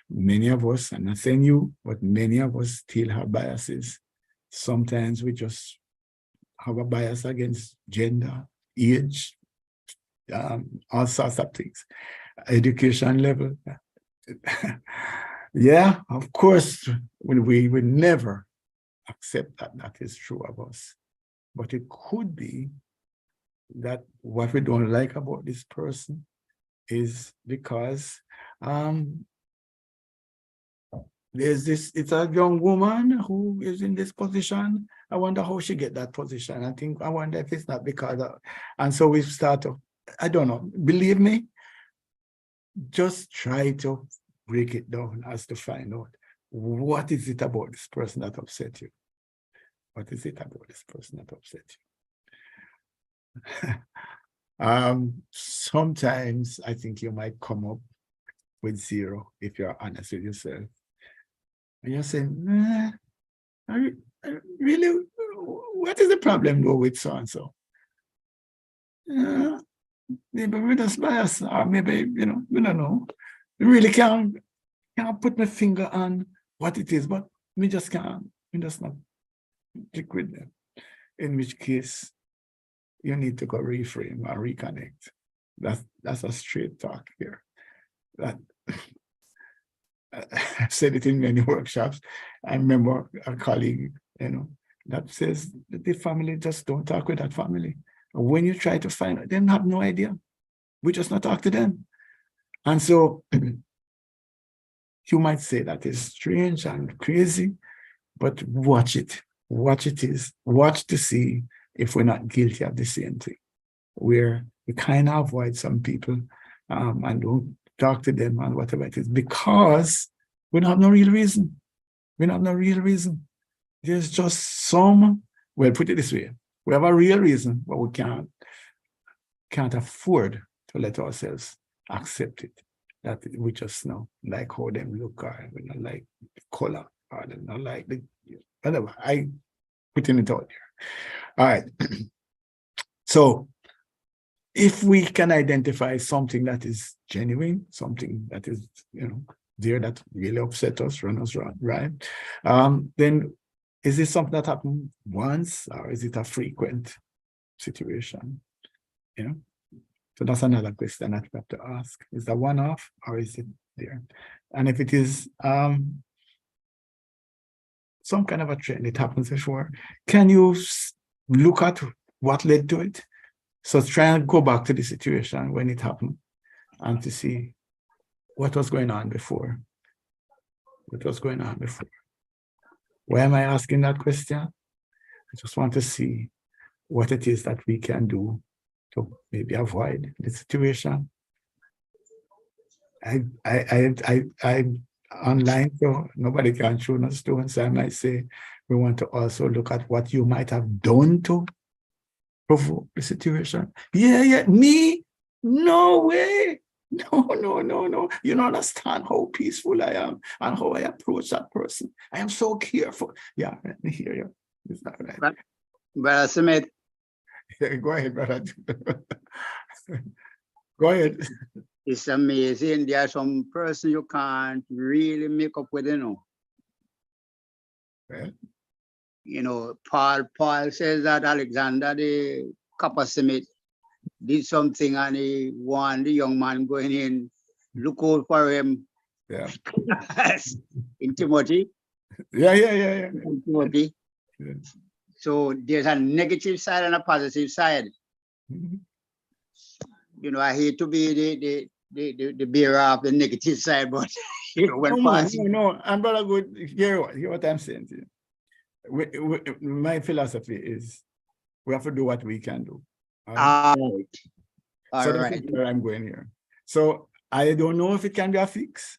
Many of us, I'm not saying you, but many of us still have biases. Sometimes we just have a bias against gender, age, all sorts of things, education level. Yeah, of course, we would never accept that that is true of us. But it could be that what we don't like about this person is because there's this, it's a young woman who is in this position. I wonder how she get that position. I wonder if it's not because of, and so we start to, I don't know, believe me, just try to break it down as to find out what is it about this person that upset you? What is it about this person that upset you? Sometimes I think you might come up with 0 if you're honest with yourself. And you're saying, nah, really, what is the problem though with so-and-so? Maybe we're just biased, or maybe, we don't know. We really can't put my finger on what it is, but we just can't, we just not click with them. In which case, you need to go reframe or reconnect. That's a straight talk here. That I've said it in many workshops. I remember a colleague, that says that the family just don't talk with that family. When you try to find out, they have no idea. We just not talk to them. And so you might say that is strange and crazy, but watch it. Watch to see if we're not guilty of the same thing, where we kind of avoid some people and don't talk to them and whatever it is, because we don't have no real reason. We don't have no real reason. There's just some, well, put it this way, we have a real reason, but we can't afford to let ourselves accept it. That we just know, like how them look, or we don't like the color, or they don't like the, whatever. I putting it out there. All right. So if we can identify something that is genuine, something that is, there that really upset us, run us wrong, right? Then is this something that happened once, or is it a frequent situation? So that's another question that we have to ask. Is that one-off, or is it there? And if it is some kind of a trend, it happens before, can you look at what led to it? So try and go back to the situation when it happened and to see what was going on before. What was going on before? Why am I asking that question? I just want to see what it is that we can do to maybe avoid the situation. I'm online, so nobody can show us students. I might say we want to also look at what you might have done to provoke the situation. Yeah, me? No way. No. You don't understand how peaceful I am and how I approach that person. I am so careful. Yeah, let me hear you. Is that right? Brother Smith. Yeah, go ahead, brother. Go ahead. It's amazing. There are some person you can't really make up with, Well, Paul says that Alexander the coppersmith did something and he warned the young man going in, look out for him. yeah. In Timothy. Yeah. In Timothy. Yeah. So there's a negative side and a positive side. Mhm. I hate to be the bearer of the negative side, but when No, I'm brother good. Hear what I'm saying to you. My philosophy is we have to do what we can do. all So right. that's where I'm going here. So I don't know if it can be a fix,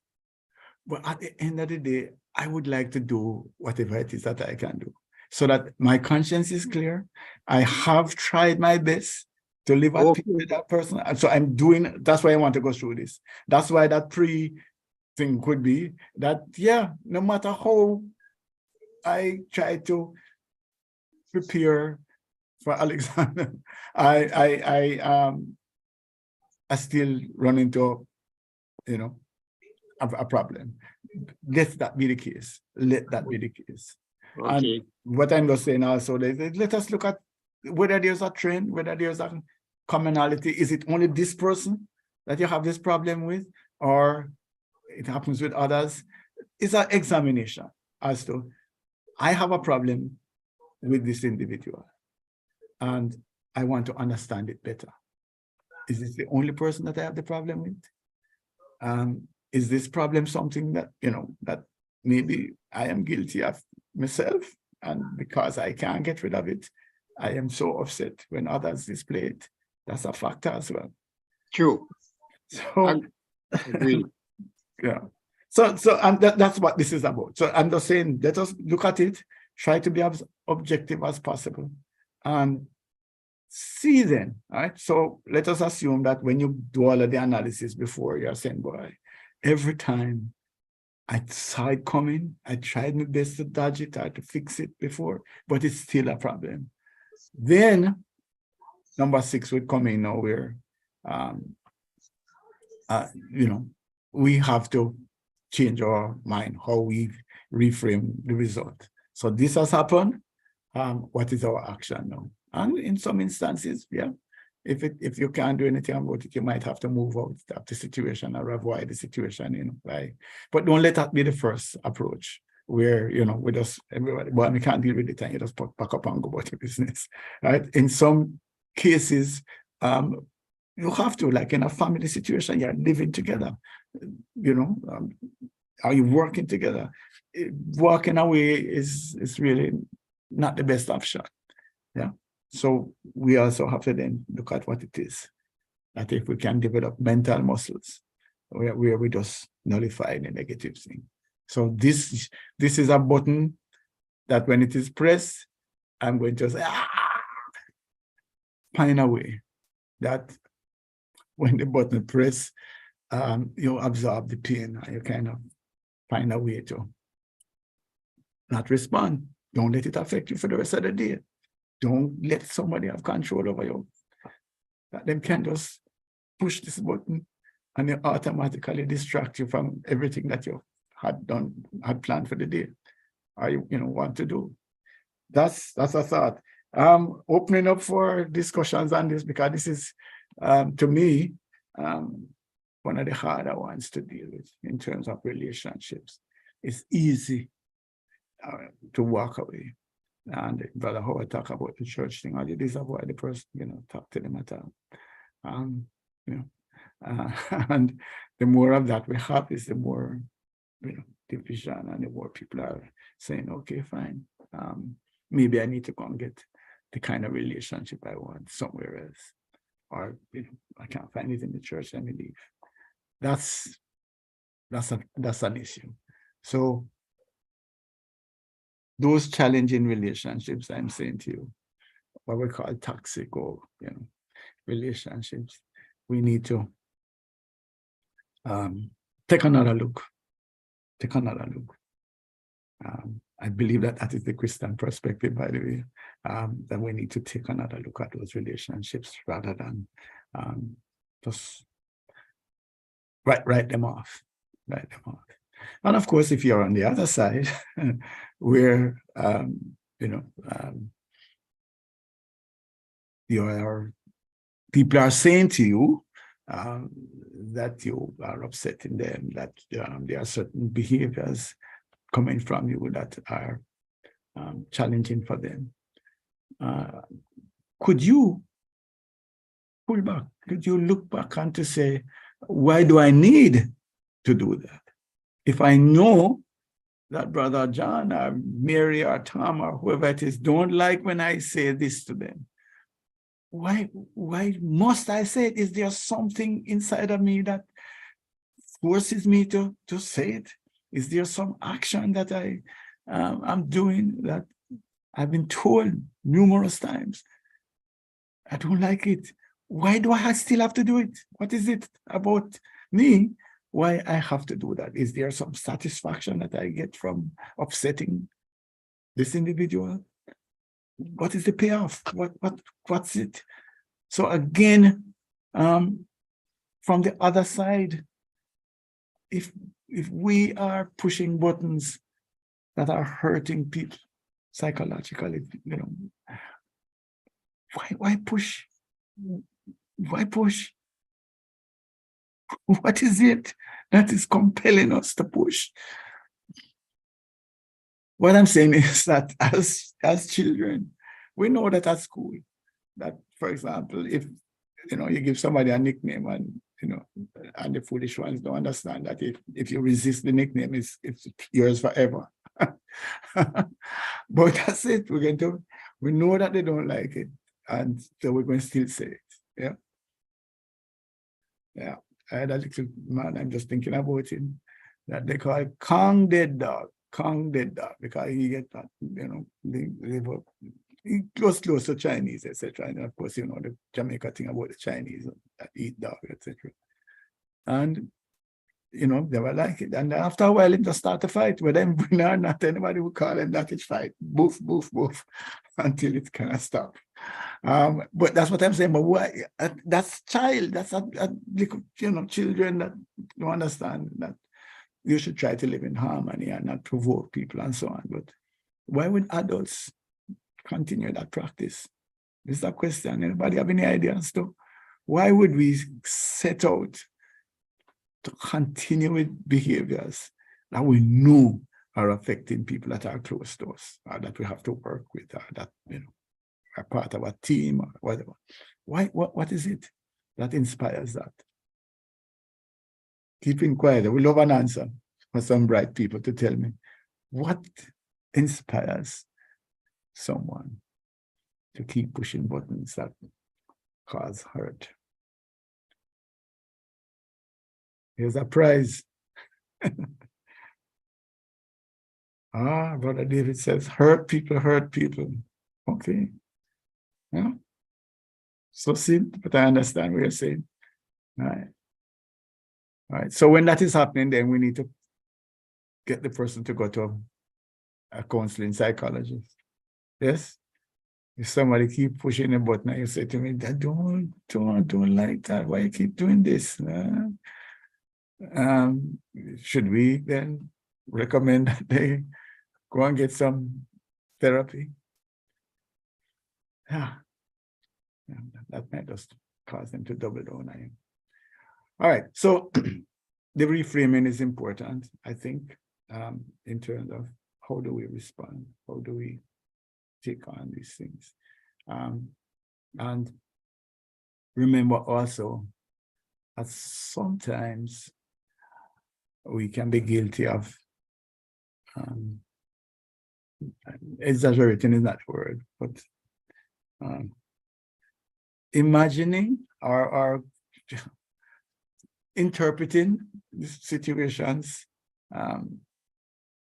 but at the end of the day, I would like to do whatever it is that I can do so that my conscience is clear. I have tried my best to live at peace with that person. And so I'm doing, that's why I want to go through this. That's why that thing could be that, yeah, no matter how I try to prepare for Alexander, I still run into, a problem. Let that be the case. Let that be the case. Okay. And what I'm just saying also is, let us look at whether there's a trend, whether there's a commonality, is it only this person that you have this problem with, or it happens with others? It's an examination as to, I have a problem with this individual and I want to understand it better. Is this the only person that I have the problem with? Is this problem something that, that maybe I am guilty of myself, and because I can't get rid of it, I am so upset when others display it? That's a factor as well. True. So, Agreed. yeah. So and that's what this is about. So I'm just saying, let us look at it, try to be as objective as possible, and see then, right? So let us assume that when you do all of the analysis before, you're saying, boy, every time I saw it coming, I tried my best to dodge it, or to fix it before, but it's still a problem. Then number 6 would come in now, where, we have to change our mind, how we reframe the result. So this has happened. What is our action now? And in some instances, yeah, if you can't do anything about it, you might have to move out of the situation or avoid the situation, but don't let that be the first approach, where, we just, everybody, well, we can't deal with it, and you just pack up and go about your business, right? In some cases, you have to, like in a family situation, you're living together, are you working together? Walking away is really not the best option. Yeah. So we also have to then look at what it is, that if we can develop mental muscles where we just nullify the negative thing. So this is a button that when it is pressed, I'm going to say, find a way that when the button press, you absorb the pain, and you kind of find a way to not respond. Don't let it affect you for the rest of the day. Don't let somebody have control over you. That them can just push this button and it automatically distract you from everything that you had planned for the day, or you want to do. That's a thought. Opening up for discussions on this, because this is, to me, one of the harder ones to deal with in terms of relationships. It's easy to walk away. And Brother Howard talk about the church thing, all you do is avoid the person, talk to them at all. And the more of that we have, is the more, division, and the more people are saying, okay, fine. Maybe I need to go and get the kind of relationship I want somewhere else. Or I can't find it in the church, let me leave. That's an issue. So those challenging relationships, I'm saying to you, what we call toxic or relationships, we need to take another look. Take another look. I believe that is the Christian perspective, by the way, that we need to take another look at those relationships rather than just write them off. Write them off. And of course, if you're on the other side, where people are saying to you that you are upsetting them, that there are certain behaviors coming from you that are challenging for them. Could you pull back? Could you look back and to say, why do I need to do that? If I know that Brother John or Mary or Tom or whoever it is don't like when I say this to them, why must I say it? Is there something inside of me that forces me to say it? Is there some action that I'm doing that I've been told numerous times? I don't like it. Why do I still have to do it? What is it about me? Why I have to do that? Is there some satisfaction that I get from upsetting this individual? What is the payoff? What's it? So again, from the other side, if we are pushing buttons that are hurting people psychologically, Why push? Why push? What is it that is compelling us to push? What I'm saying is that as children, we know that at school, that, for example, if you give somebody a nickname and and the foolish ones don't understand that if you resist the nickname, it's yours forever. But that's it. We know that they don't like it, and so we're going to still say it. Yeah. Yeah. I had a little man, I'm just thinking about him, that they call Kong Dead Dog, because he get that, he close to Chinese, etc. And of course, the Jamaica thing about the Chinese that eat dog, etc. And they were like it. And after a while, it just start to fight. Whether him win or not, anybody would call him that, it fight. Boof, boof, boof, until it kind of stop. But that's what I'm saying. But why? That's child. That's a little, children that don't understand that you should try to live in harmony and not provoke people and so on. But why would adults continue that practice? This is a question. Anybody have any ideas to why would we set out to continue with behaviors that we know are affecting people that are close to us, or that we have to work with, or that are part of a team or whatever? Why? What is it that inspires that? Keeping quiet. We love an answer for some bright people to tell me what inspires someone to keep pushing buttons that cause hurt. Here's a prize. Brother David says, hurt people. Okay. Yeah. So simple, but I understand what you're saying. All right. So when that is happening, then we need to get the person to go to a counseling psychologist. Yes? If somebody keep pushing the button and you say to me, "Dad, don't like that. Why you keep doing this?" Should we then recommend that they go and get some therapy? Yeah. That might just cause them to double down on you. All right. So the reframing is important, I think, in terms of how do we respond? How do we take on these things? And remember also that sometimes we can be guilty of exaggerating is not the word, but imagining or interpreting situations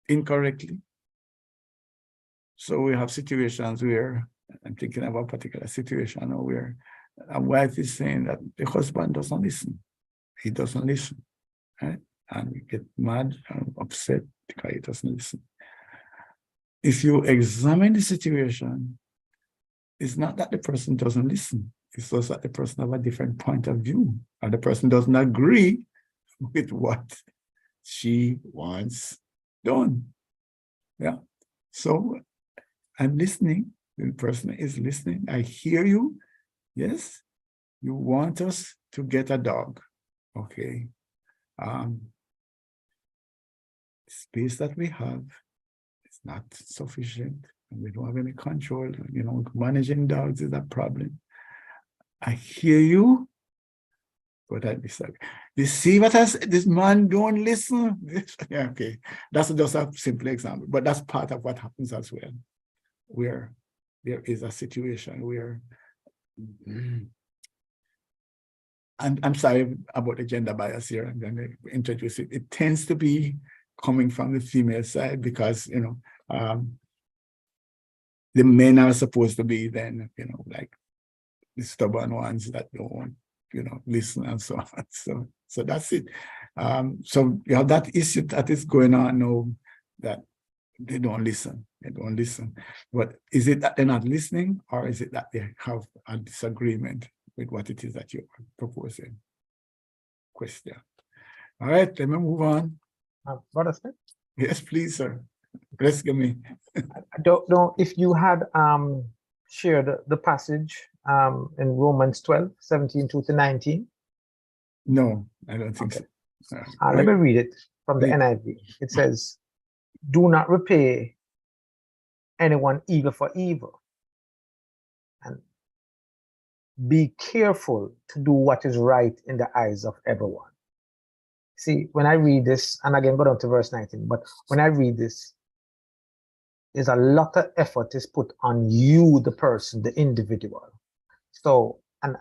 incorrectly. So we have situations where, I'm thinking of a particular situation where a wife is saying that the husband doesn't listen. He doesn't listen, right? And we get mad and upset because he doesn't listen. If you examine the situation, it's not that the person doesn't listen. It's just that the person has a different point of view, and the person doesn't agree with what she wants done. Yeah. So I'm listening. The person is listening. I hear you. Yes. You want us to get a dog. Okay. Space that we have is not sufficient, and we don't have any control. Managing dogs is a problem. I hear you, but I disagree. You see what this man don't listen? Yeah, okay. That's just a simple example, but that's part of what happens as well, where there is a situation where, I'm sorry about the gender bias here, I'm going to introduce it. It tends to be coming from the female side because, the men are supposed to be then, like the stubborn ones that don't want, listen and so on. So that's it. So you have that issue that is going on now, that they don't listen. But is it that they're not listening, or is it that they have a disagreement with what it is that you're proposing? Question. All right, let me move on. Brother Smith, Yes, please, sir. Rescue me. I don't know if you had share the passage in Romans 12, 17 to 19? No, I don't think Okay. so. Let me read it from the Please. NIV. It says, do not repay anyone evil for evil, and be careful to do what is right in the eyes of everyone. See, when I read this, and again, go down to verse 19, but when I read this, there's a lot of effort is put on you, the person, the individual. So, and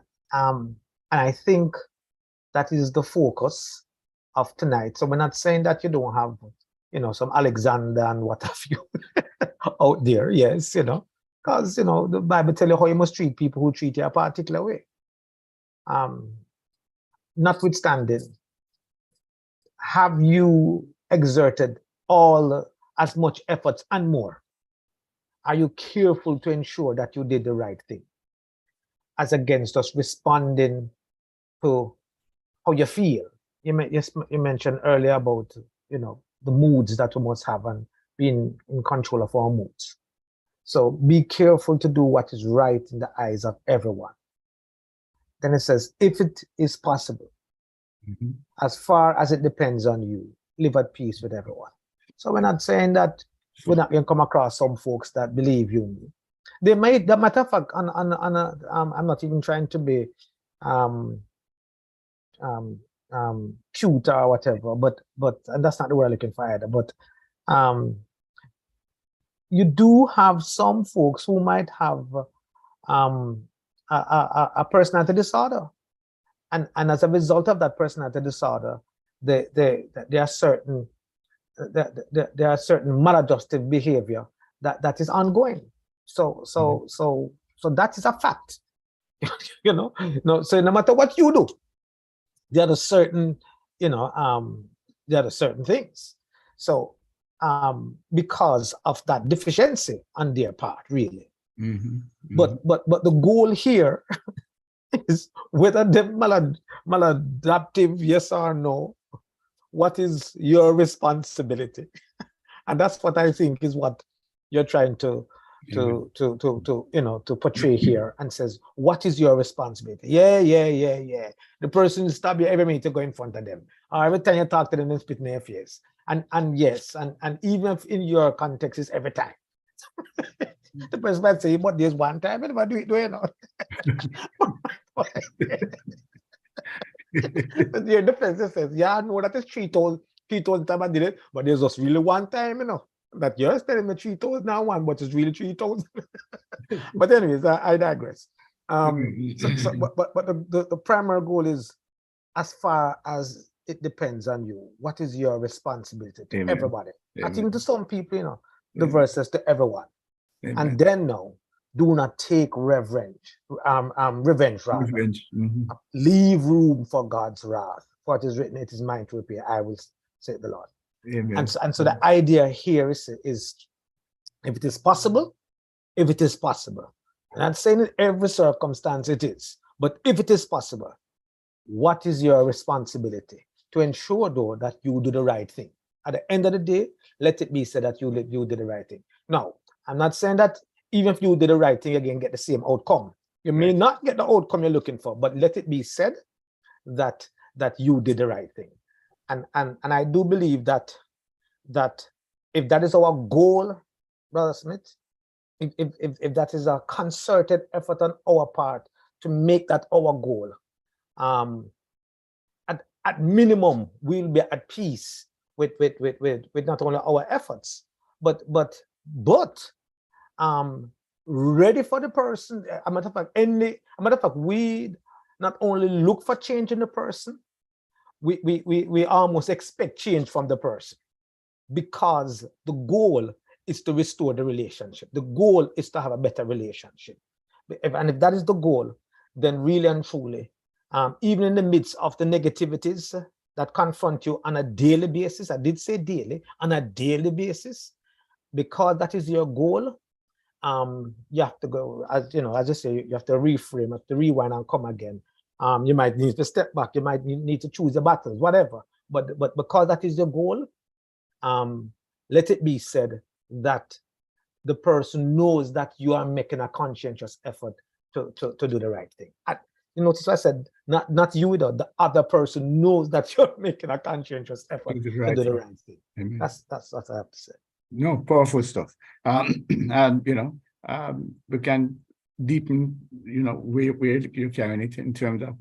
I think that is the focus of tonight. So we're not saying that you don't have, some Alexander and what have you out there. Yes, because, the Bible tells you how you must treat people who treat you a particular way. Notwithstanding, have you exerted as much effort and more? Are you careful to ensure that you did the right thing? As against us responding to how you feel. You mentioned earlier about, the moods that we must have and being in control of our moods. So be careful to do what is right in the eyes of everyone. Then it says, if it is possible, as far as it depends on you, live at peace with everyone. So we're not saying that we're not going to come across some folks that believe you. They might, the matter of fact, I'm not even trying to be cute or whatever, but and that's not the word I'm looking for either. But you do have some folks who might have a personality disorder, and as a result of that personality disorder, there are certain maladjusted behavior that is ongoing. So that is a fact. No, so no matter what you do, there are certain, there are certain things. So because of that deficiency on their part, really. But the goal here is whether they're maladaptive, yes or no, what is your responsibility? And that's what I think is what you're trying to portray here, and says, what is your responsibility? Yeah. The person stab you every minute you go in front of them, or every time you talk to them and spit in their face. And yes, and even if in your context it's every time. The person might say, but there's one time, but do you know? The defense says, yeah, no, that is 3,000 times I did it, but there's just really one time, that you're telling me 3,000 now one, but it's really 3,000. But anyways, I digress. But the primary goal is, as far as it depends on you, what is your responsibility to everybody? Not even to some people, the verse says to everyone. And then do not take revenge rather. Leave room for God's wrath. For it is written, it is mine to repair, I will say the Lord. And so the idea here is if it is possible, I'm not saying in every circumstance it is, but if it is possible, what is your responsibility to ensure, though, that you do the right thing? At the end of the day, let it be said that you did the right thing. Now, I'm not saying that even if you did the right thing, again, get the same outcome. You may not get the outcome you're looking for, but let it be said that you did the right thing. And I do believe that if that is our goal, Brother Smith, if that is a concerted effort on our part to make that our goal, at minimum, we'll be at peace with not only our efforts, but ready for the person. A matter of fact, we not only look for change in the person, we almost expect change from the person, because the goal is to restore the relationship. The goal is to have a better relationship. And if that is the goal, then really and truly, even in the midst of the negativities that confront you on a daily basis, I did say daily, on a daily basis, because that is your goal, you have to go, as I say, you have to reframe, you have to rewind and come again. You might need to step back, you might need to choose your battles, whatever. But because that is your goal, let it be said that the person knows that you are making a conscientious effort to do the right thing. You notice I said not you, though, the other person knows that you're making a conscientious effort to do the right thing. Amen. That's what I have to say. No, powerful stuff. And we can deepen, where you're carrying it in terms of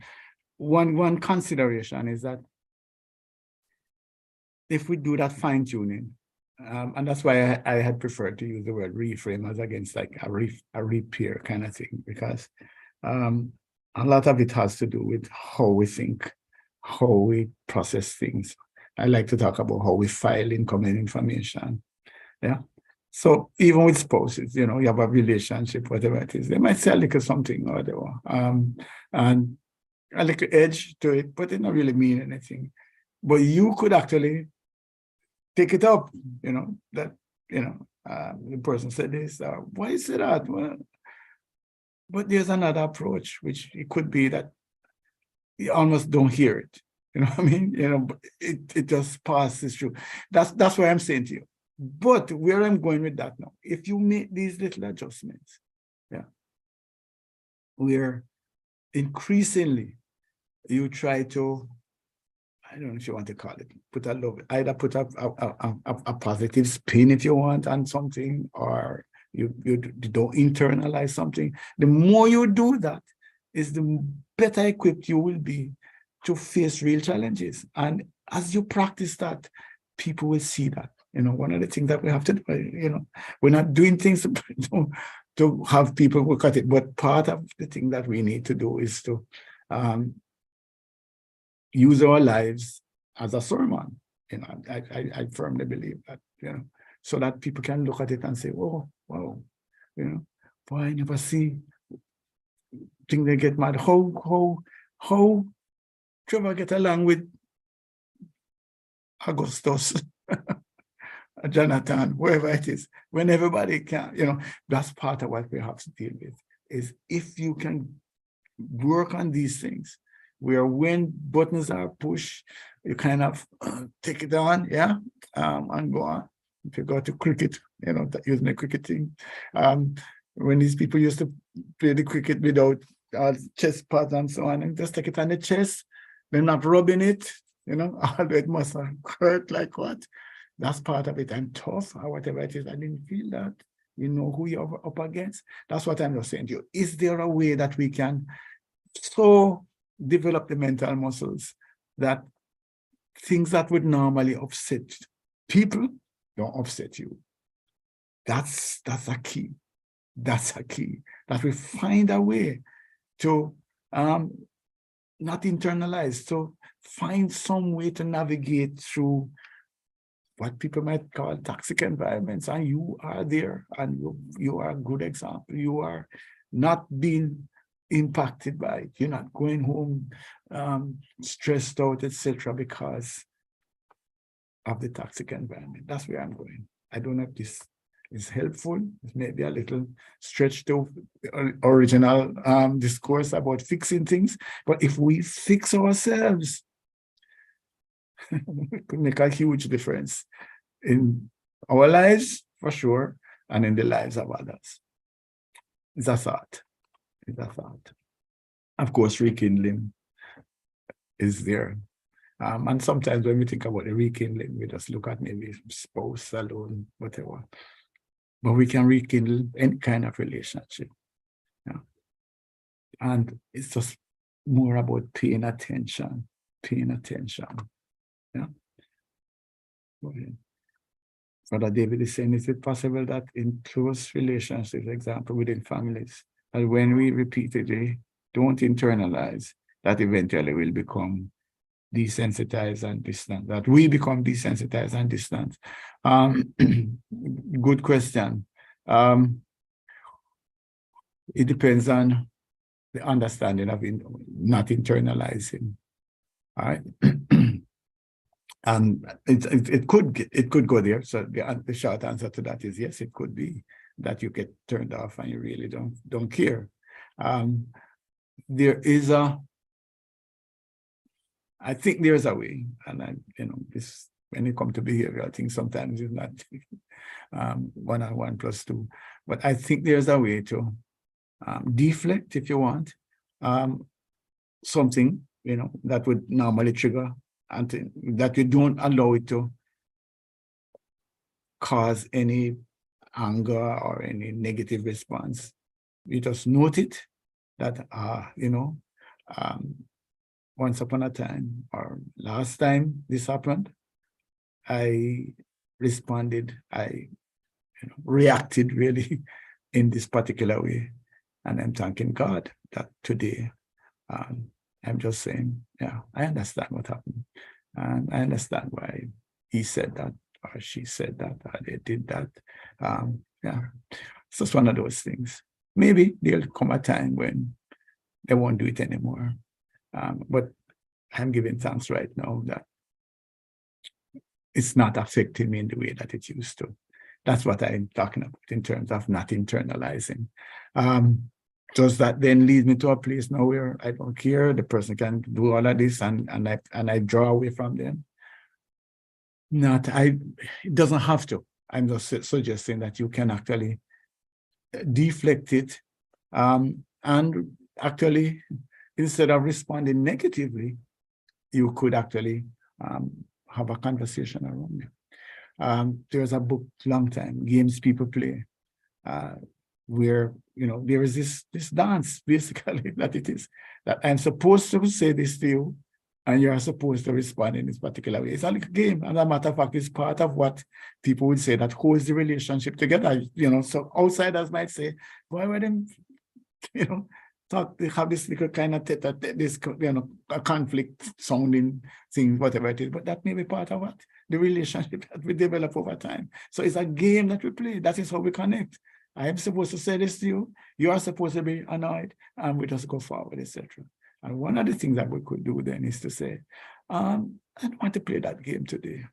one consideration is that if we do that fine tuning, and that's why I had preferred to use the word reframe as against like a repair kind of thing, because a lot of it has to do with how we think, how we process things. I like to talk about how we file incoming information. Yeah. So even with spouses, you have a relationship, whatever it is, they might say a little something or whatever, and a little edge to it, but it not really mean anything. But you could actually take it up, that, the person said this, why is it that? Well, but there's another approach, which it could be that you almost don't hear it. You know what I mean? But it just passes through. That's what I'm saying to you. But where I'm going with that now, if you make these little adjustments, where increasingly you try to, I don't know if you want to call it, put a positive spin if you want on something, or you don't internalize something. The more you do that, is the better equipped you will be to face real challenges. And as you practice that, people will see that. One of the things that we have to do, we're not doing things to have people look at it, but part of the thing that we need to do is to use our lives as a sermon. I firmly believe that, so that people can look at it and say, oh, wow, boy, I never see things they get mad. How Trevor get along with Augustus, Jonathan, wherever it is, when everybody can, that's part of what we have to deal with, is if you can work on these things, where when buttons are pushed, you kind of take it on, and go on. If you go to cricket, using the cricket thing, when these people used to play the cricket without chest pads and so on, and just take it on the chest, they're not rubbing it, although it must hurt like what. That's part of it. I'm tough or whatever it is. I didn't feel that. You know who you're up against. That's what I'm just saying to you. Is there a way that we can so develop the mental muscles that things that would normally upset people don't upset you? That's a key. That's a key. That we find a way to not internalize, to find some way to navigate through what people might call toxic environments, and you are there, and you are a good example. You are not being impacted by it. You're not going home stressed out, etc., because of the toxic environment. That's where I'm going. I don't know if this is helpful. It may be a little stretched to original discourse about fixing things, but if we fix ourselves, it could make a huge difference in our lives, for sure, and in the lives of others. It's a thought. It's a thought. Of course, rekindling is there. And sometimes when we think about the rekindling, we just look at maybe spouse alone, whatever. But we can rekindle any kind of relationship. Yeah. And it's just more about paying attention. Yeah. Brother David is saying, is it possible that in close relationships, example within families, that when we repeatedly don't internalize, that eventually will become desensitized and distant, that we become desensitized and distant? Good question. It depends on the understanding of not internalizing. All right. And it could go there. So the short answer to that is yes, it could be that you get turned off and you really don't care. There is I think there's a way, and when it comes to behavioral things, sometimes it's not 1 and 1 plus 2. But I think there's a way to deflect, if you want, something, you know, that would normally trigger, and that you don't allow it to cause any anger or any negative response. You just note it that, you know, once upon a time or last time this happened, I responded, I reacted really in this particular way. And I'm thanking God that today, I'm just saying, yeah, I understand what happened. And I understand why he said that, or she said that, or they did that. Yeah, it's just one of those things. Maybe there'll come a time when they won't do it anymore. But I'm giving thanks right now that it's not affecting me in the way that it used to. That's what I'm talking about in terms of not internalizing. Does that then lead me to a place now where I don't care, the person can do all of this and I draw away from them? It doesn't have to. I'm just suggesting that you can actually deflect it, and actually, instead of responding negatively, you could actually have a conversation around it. There's a book, long time, Games People Play, where, you know, there is this dance, basically, that it is, that I'm supposed to say this to you, and you're supposed to respond in this particular way. It's a little game, and as a matter of fact, it's part of what people would say that holds the relationship together. You know, so outsiders might say, why were them, you know, they have this little kind of this, you know, a conflict sounding thing, whatever it is, but that may be part of what the relationship that we develop over time. So it's a game that we play. That is how we connect. I am supposed to say this to you. You are supposed to be annoyed, and we just go forward, etc. And one of the things that we could do then is to say, I don't want to play that game today.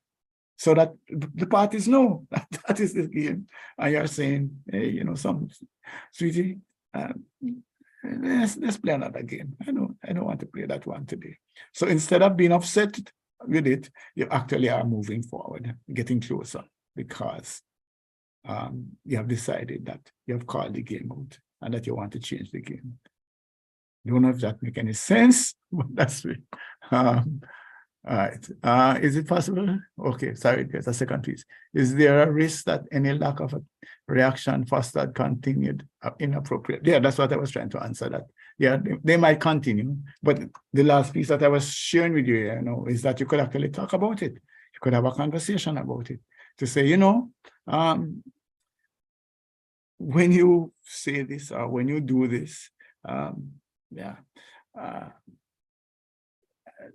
So that the parties know that is the game. And you're saying, hey, you know, sweetie, let's play another game. I don't want to play that one today. So instead of being upset with it, you actually are moving forward, getting closer, because you have decided that you have called the game out and that you want to change the game. Don't know if that makes any sense, but that's it. All right. Is it possible? Okay, sorry, there's a second piece. Is there a risk that any lack of a reaction fostered continued inappropriate? Yeah, that's what I was trying to answer that. Yeah, they might continue, but the last piece that I was sharing with you, you know, is that you could actually talk about it. You could have a conversation about it to say, you know, when you say this or when you do this,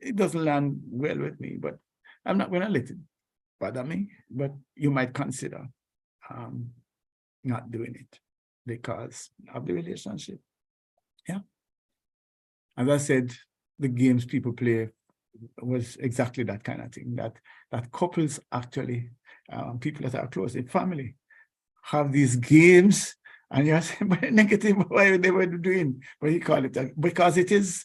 it doesn't land well with me, but I'm not going to let it bother me. But you might consider not doing it because of the relationship. Yeah. As I said, the games people play was exactly that kind of thing, that couples actually, people that are close in family, have these games, and you're saying, but negative, why they were doing, but you call it, because it is,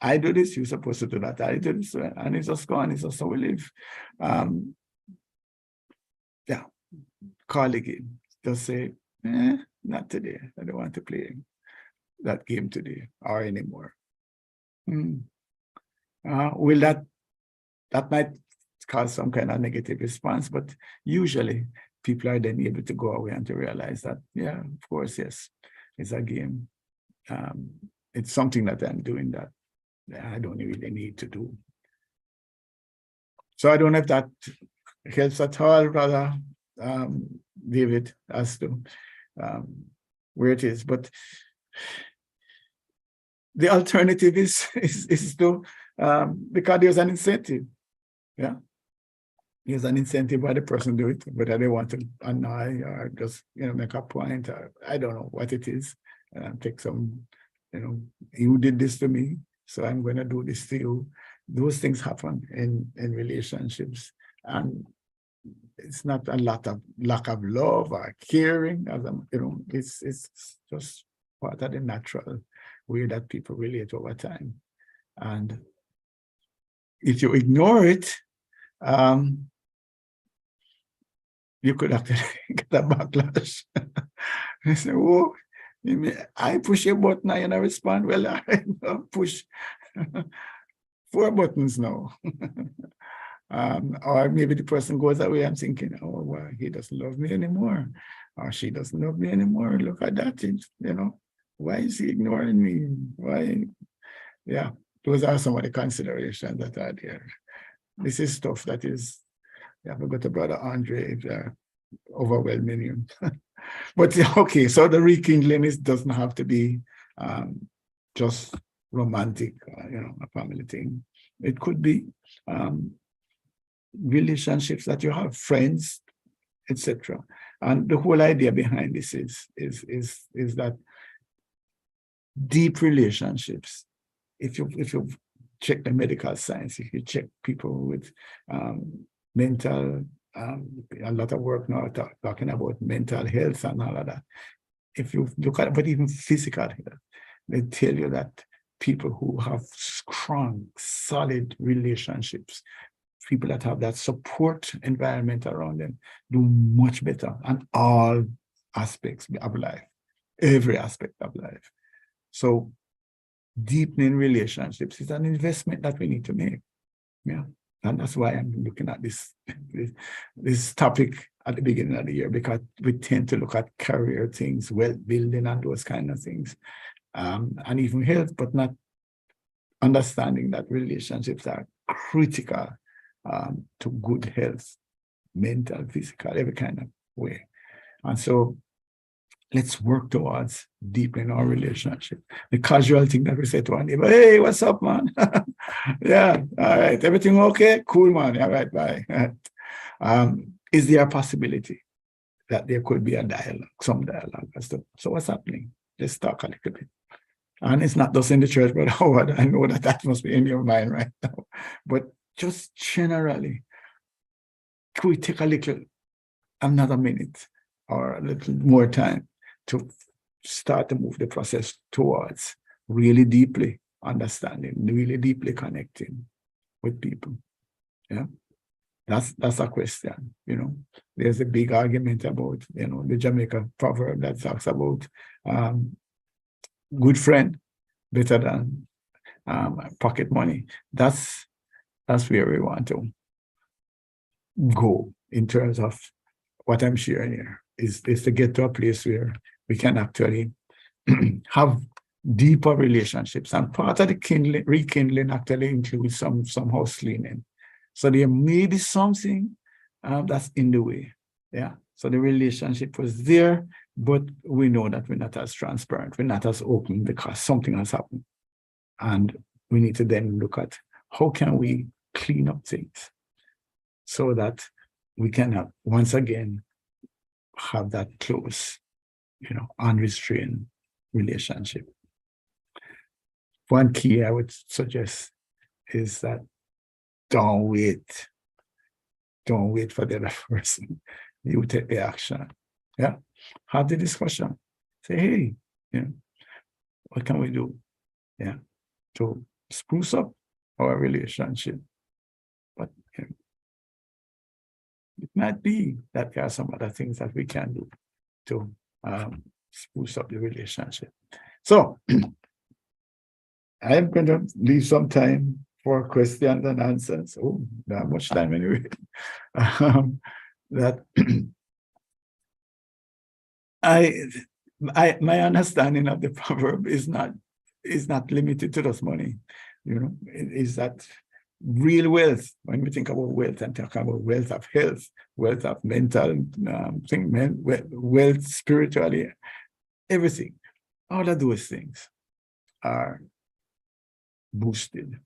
I do this, you're supposed to do that, I do this, and it's just gone, it's just how we live. Yeah, call the game, just say, not today, I don't want to play that game today or anymore. Will that might cause some kind of negative response, but usually people are then able to go away and to realize that, yeah, of course, yes, it's a game. It's something that I'm doing that I don't really need to do. So I don't know if that helps at all, Brother David, as to where it is. But the alternative is to, because there's an incentive. Yeah. There's an incentive why the person do it, whether they want to annoy or just, you know, make a point, or I don't know what it is. Take some, you know, you did this to me, so I'm going to do this to you. Those things happen in relationships, and it's not a lot of lack of love or caring, as you know, it's just part of the natural way that people relate over time. And if you ignore it, you could actually get a backlash. They say, oh, I push your button and I respond. Well, I push 4 buttons now. Or maybe the person goes away and thinking, oh, well, he doesn't love me anymore. Or she doesn't love me anymore. Look at that. Why is he ignoring me? Why? Yeah, those are some of the considerations that are there. This is stuff that is, you have to go to Brother Andre, overwhelming you. But okay, so the rekindling doesn't have to be just romantic, a family thing. It could be relationships that you have, friends, etc. And the whole idea behind this is that deep relationships, if you check the medical science, if you check people with mental, a lot of work now talking about mental health and all of that. If you look at it, but even physical health, they tell you that people who have strong, solid relationships, people that have that support environment around them, do much better on all aspects of life, every aspect of life. So deepening relationships is an investment that we need to make. Yeah. And that's why I'm looking at this topic at the beginning of the year, because we tend to look at career things, wealth building and those kind of things, and even health, but not understanding that relationships are critical to good health, mental, physical, every kind of way. And so let's work towards deepening our relationship. The casual thing that we say to our neighbor, hey, what's up, man? Yeah, all right, everything okay? Cool, man, all right, bye. Is there a possibility that there could be a dialogue, some dialogue as to, so what's happening? Let's talk a little bit. And it's not just in the church, but Howard, I know that must be in your mind right now. But just generally, could we take another minute or a little more time to start to move the process towards really deeply understanding, really deeply connecting with people? Yeah, that's a question. There's a big argument about the Jamaica proverb that talks about good friend better than pocket money. That's where we want to go in terms of what I'm sharing here, is to get to a place where we can actually have deeper relationships. And part of the rekindling actually includes some house cleaning. So there may be something that's in the way. Yeah. So the relationship was there, but we know that we're not as transparent, we're not as open because something has happened. And we need to then look at how can we clean up things so that we can once again have that close, unrestrained relationship. One key I would suggest is that don't wait for the other person. You take the action. Yeah. Have the discussion. Say, hey, what can we do? Yeah. To spruce up our relationship. But it might be that there are some other things that we can do to spruce up the relationship. So I'm going to leave some time for questions and answers. Oh, not much time anyway. That my understanding of the proverb is not limited to just money. Is that real wealth, when we think about wealth and talk about wealth of health, wealth of mental wealth spiritually, everything, all of those things are boosted,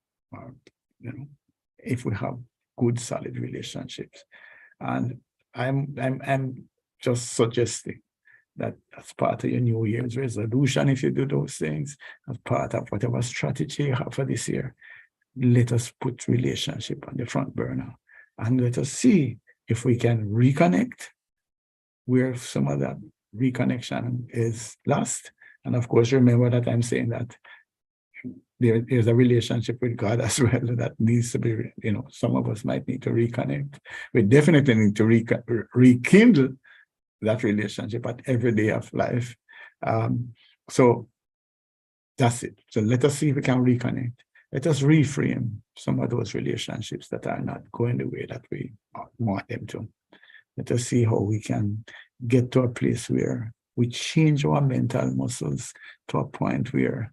if we have good, solid relationships. And I'm just suggesting that as part of your New Year's resolution, if you do those things, as part of whatever strategy you have for this year, let us put relationship on the front burner and let us see if we can reconnect where some of that reconnection is lost. And of course, remember that I'm saying that there's a relationship with God as well that needs to be, some of us might need to reconnect. We definitely need to rekindle that relationship at every day of life. So that's it. So let us see if we can reconnect. Let us reframe some of those relationships that are not going the way that we want them to. Let us see how we can get to a place where we change our mental muscles to a point where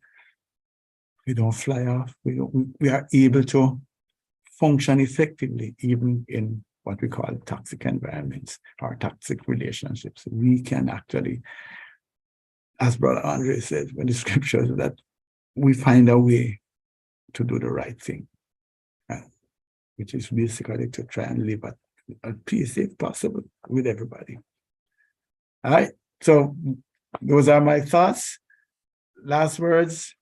we don't fly off. We are able to function effectively, even in what we call toxic environments or toxic relationships. We can actually, as Brother Andre says in the scriptures, that we find a way to do the right thing, which is basically to try and live at peace, if possible, with everybody. All right. So those are my thoughts. Last words.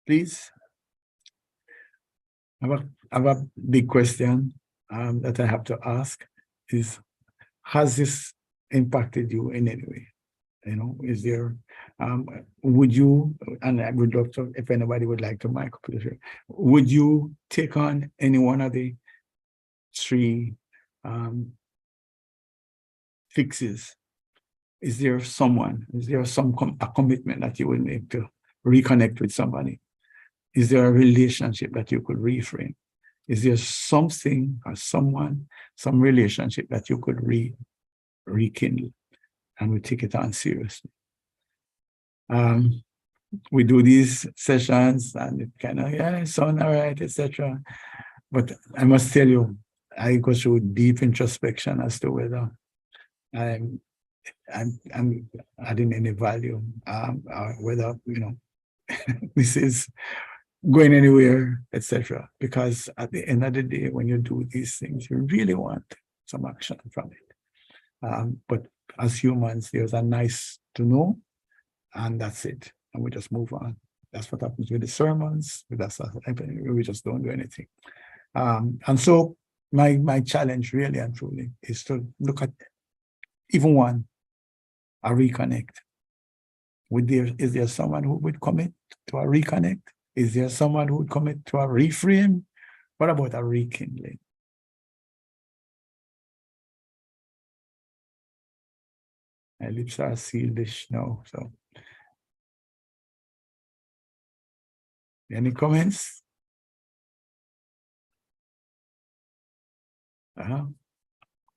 Please. I have a big question that I have to ask is, has this impacted you in any way? Is there, would you, and I would love to, if anybody would like to, Michael, would you take on any one of the three fixes? Is there a commitment that you would make to reconnect with somebody? Is there a relationship that you could reframe? Is there something or someone, some relationship that you could rekindle and we take it on seriously? We do these sessions and it kind of, yeah, it sounds all right, etc. But I must tell you, I go through deep introspection as to whether I'm adding any value, or whether, this is going anywhere, etc. Because at the end of the day, when you do these things, you really want some action from it. But as humans, there's a nice to know, and that's it. And we just move on. That's what happens with the sermons. We just don't do anything. And so my challenge really and truly is to look at even one, a reconnect. Is there someone who would commit to a reconnect? Is there someone who would commit to a reframe? What about a rekindling? My lips are sealed-ish now, so. Any comments?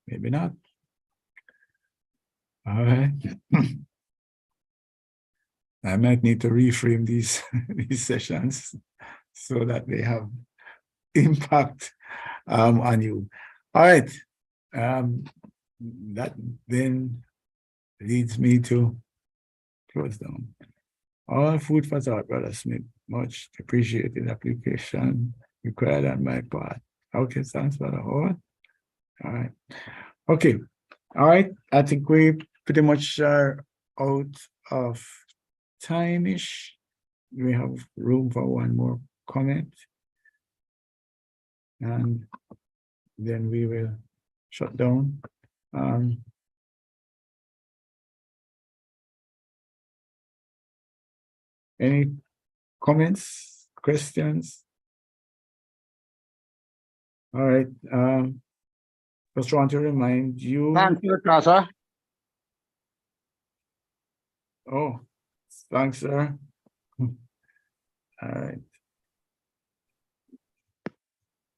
Maybe not. All right. I might need to reframe these sessions so that they have impact on you. All right. That then leads me to close down. All food for thought, Brother Smith. Much appreciated application required on my part. Okay, thanks, Brother Howard. All right. Okay. All right. I think we pretty much are out of time-ish. We have room for one more comment. And then we will shut down. Any comments, questions? All right. Just want to remind you. Thank you, Trevor. Oh, thanks, sir. All right.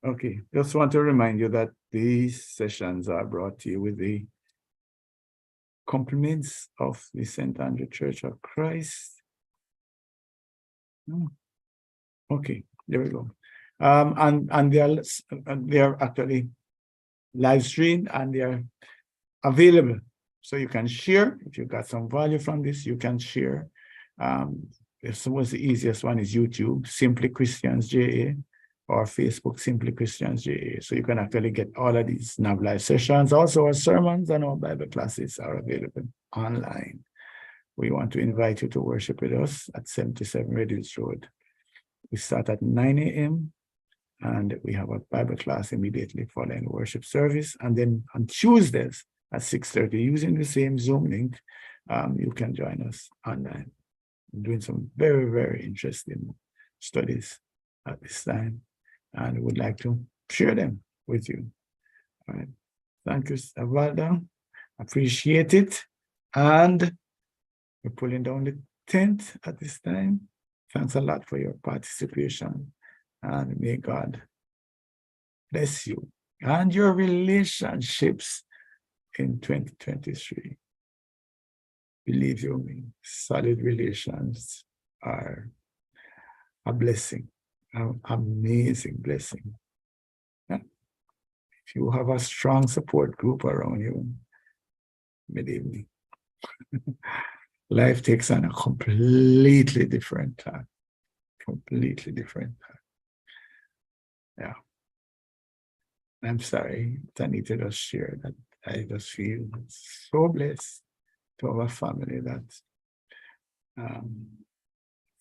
Okay, just want to remind you that these sessions are brought to you with the compliments of the St. Andrew Church of Christ. Okay, there we go. And they are actually live streamed and they are available. So you can share. If you got some value from this, you can share. If the easiest one is YouTube, Simply Christians JA, or Facebook, Simply Christians JA. So you can actually get all of these NAV live sessions. Also, our sermons and our Bible classes are available online. We want to invite you to worship with us at 77 Redwoods Road. We start at 9 a.m. and we have a Bible class immediately following worship service. And then on Tuesdays at 6:30, using the same Zoom link, you can join us online. doing some very, very interesting studies at this time, and would like to share them with you. All right. Thank you, Valda. Appreciate it. And we're pulling down the tent at this time. Thanks a lot for your participation, and may God bless you and your relationships in 2023. Believe you me, solid relations are a blessing, an amazing blessing. Yeah. If you have a strong support group around you, believe me, life takes on a completely different time. Completely different time. Yeah. I'm sorry, but I need to just share that I just feel so blessed to have a family that's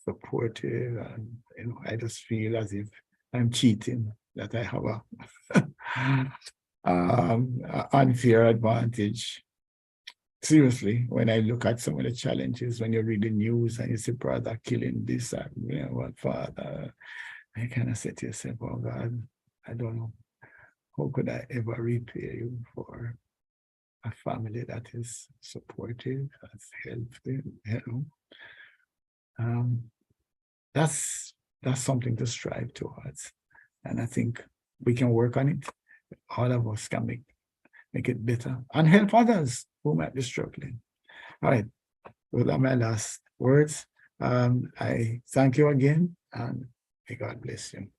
supportive, and I just feel as if I'm cheating, that I have a unfair advantage. Seriously, when I look at some of the challenges, when you read the news and you see brother killing this, what father, I kind of say to yourself, oh God, I don't know, how could I ever repay you for a family that is supportive, that's healthy, that's something to strive towards. And I think we can work on it. All of us can make it better and help others who might be struggling. All right, those are my last words. I thank you again, and may God bless you.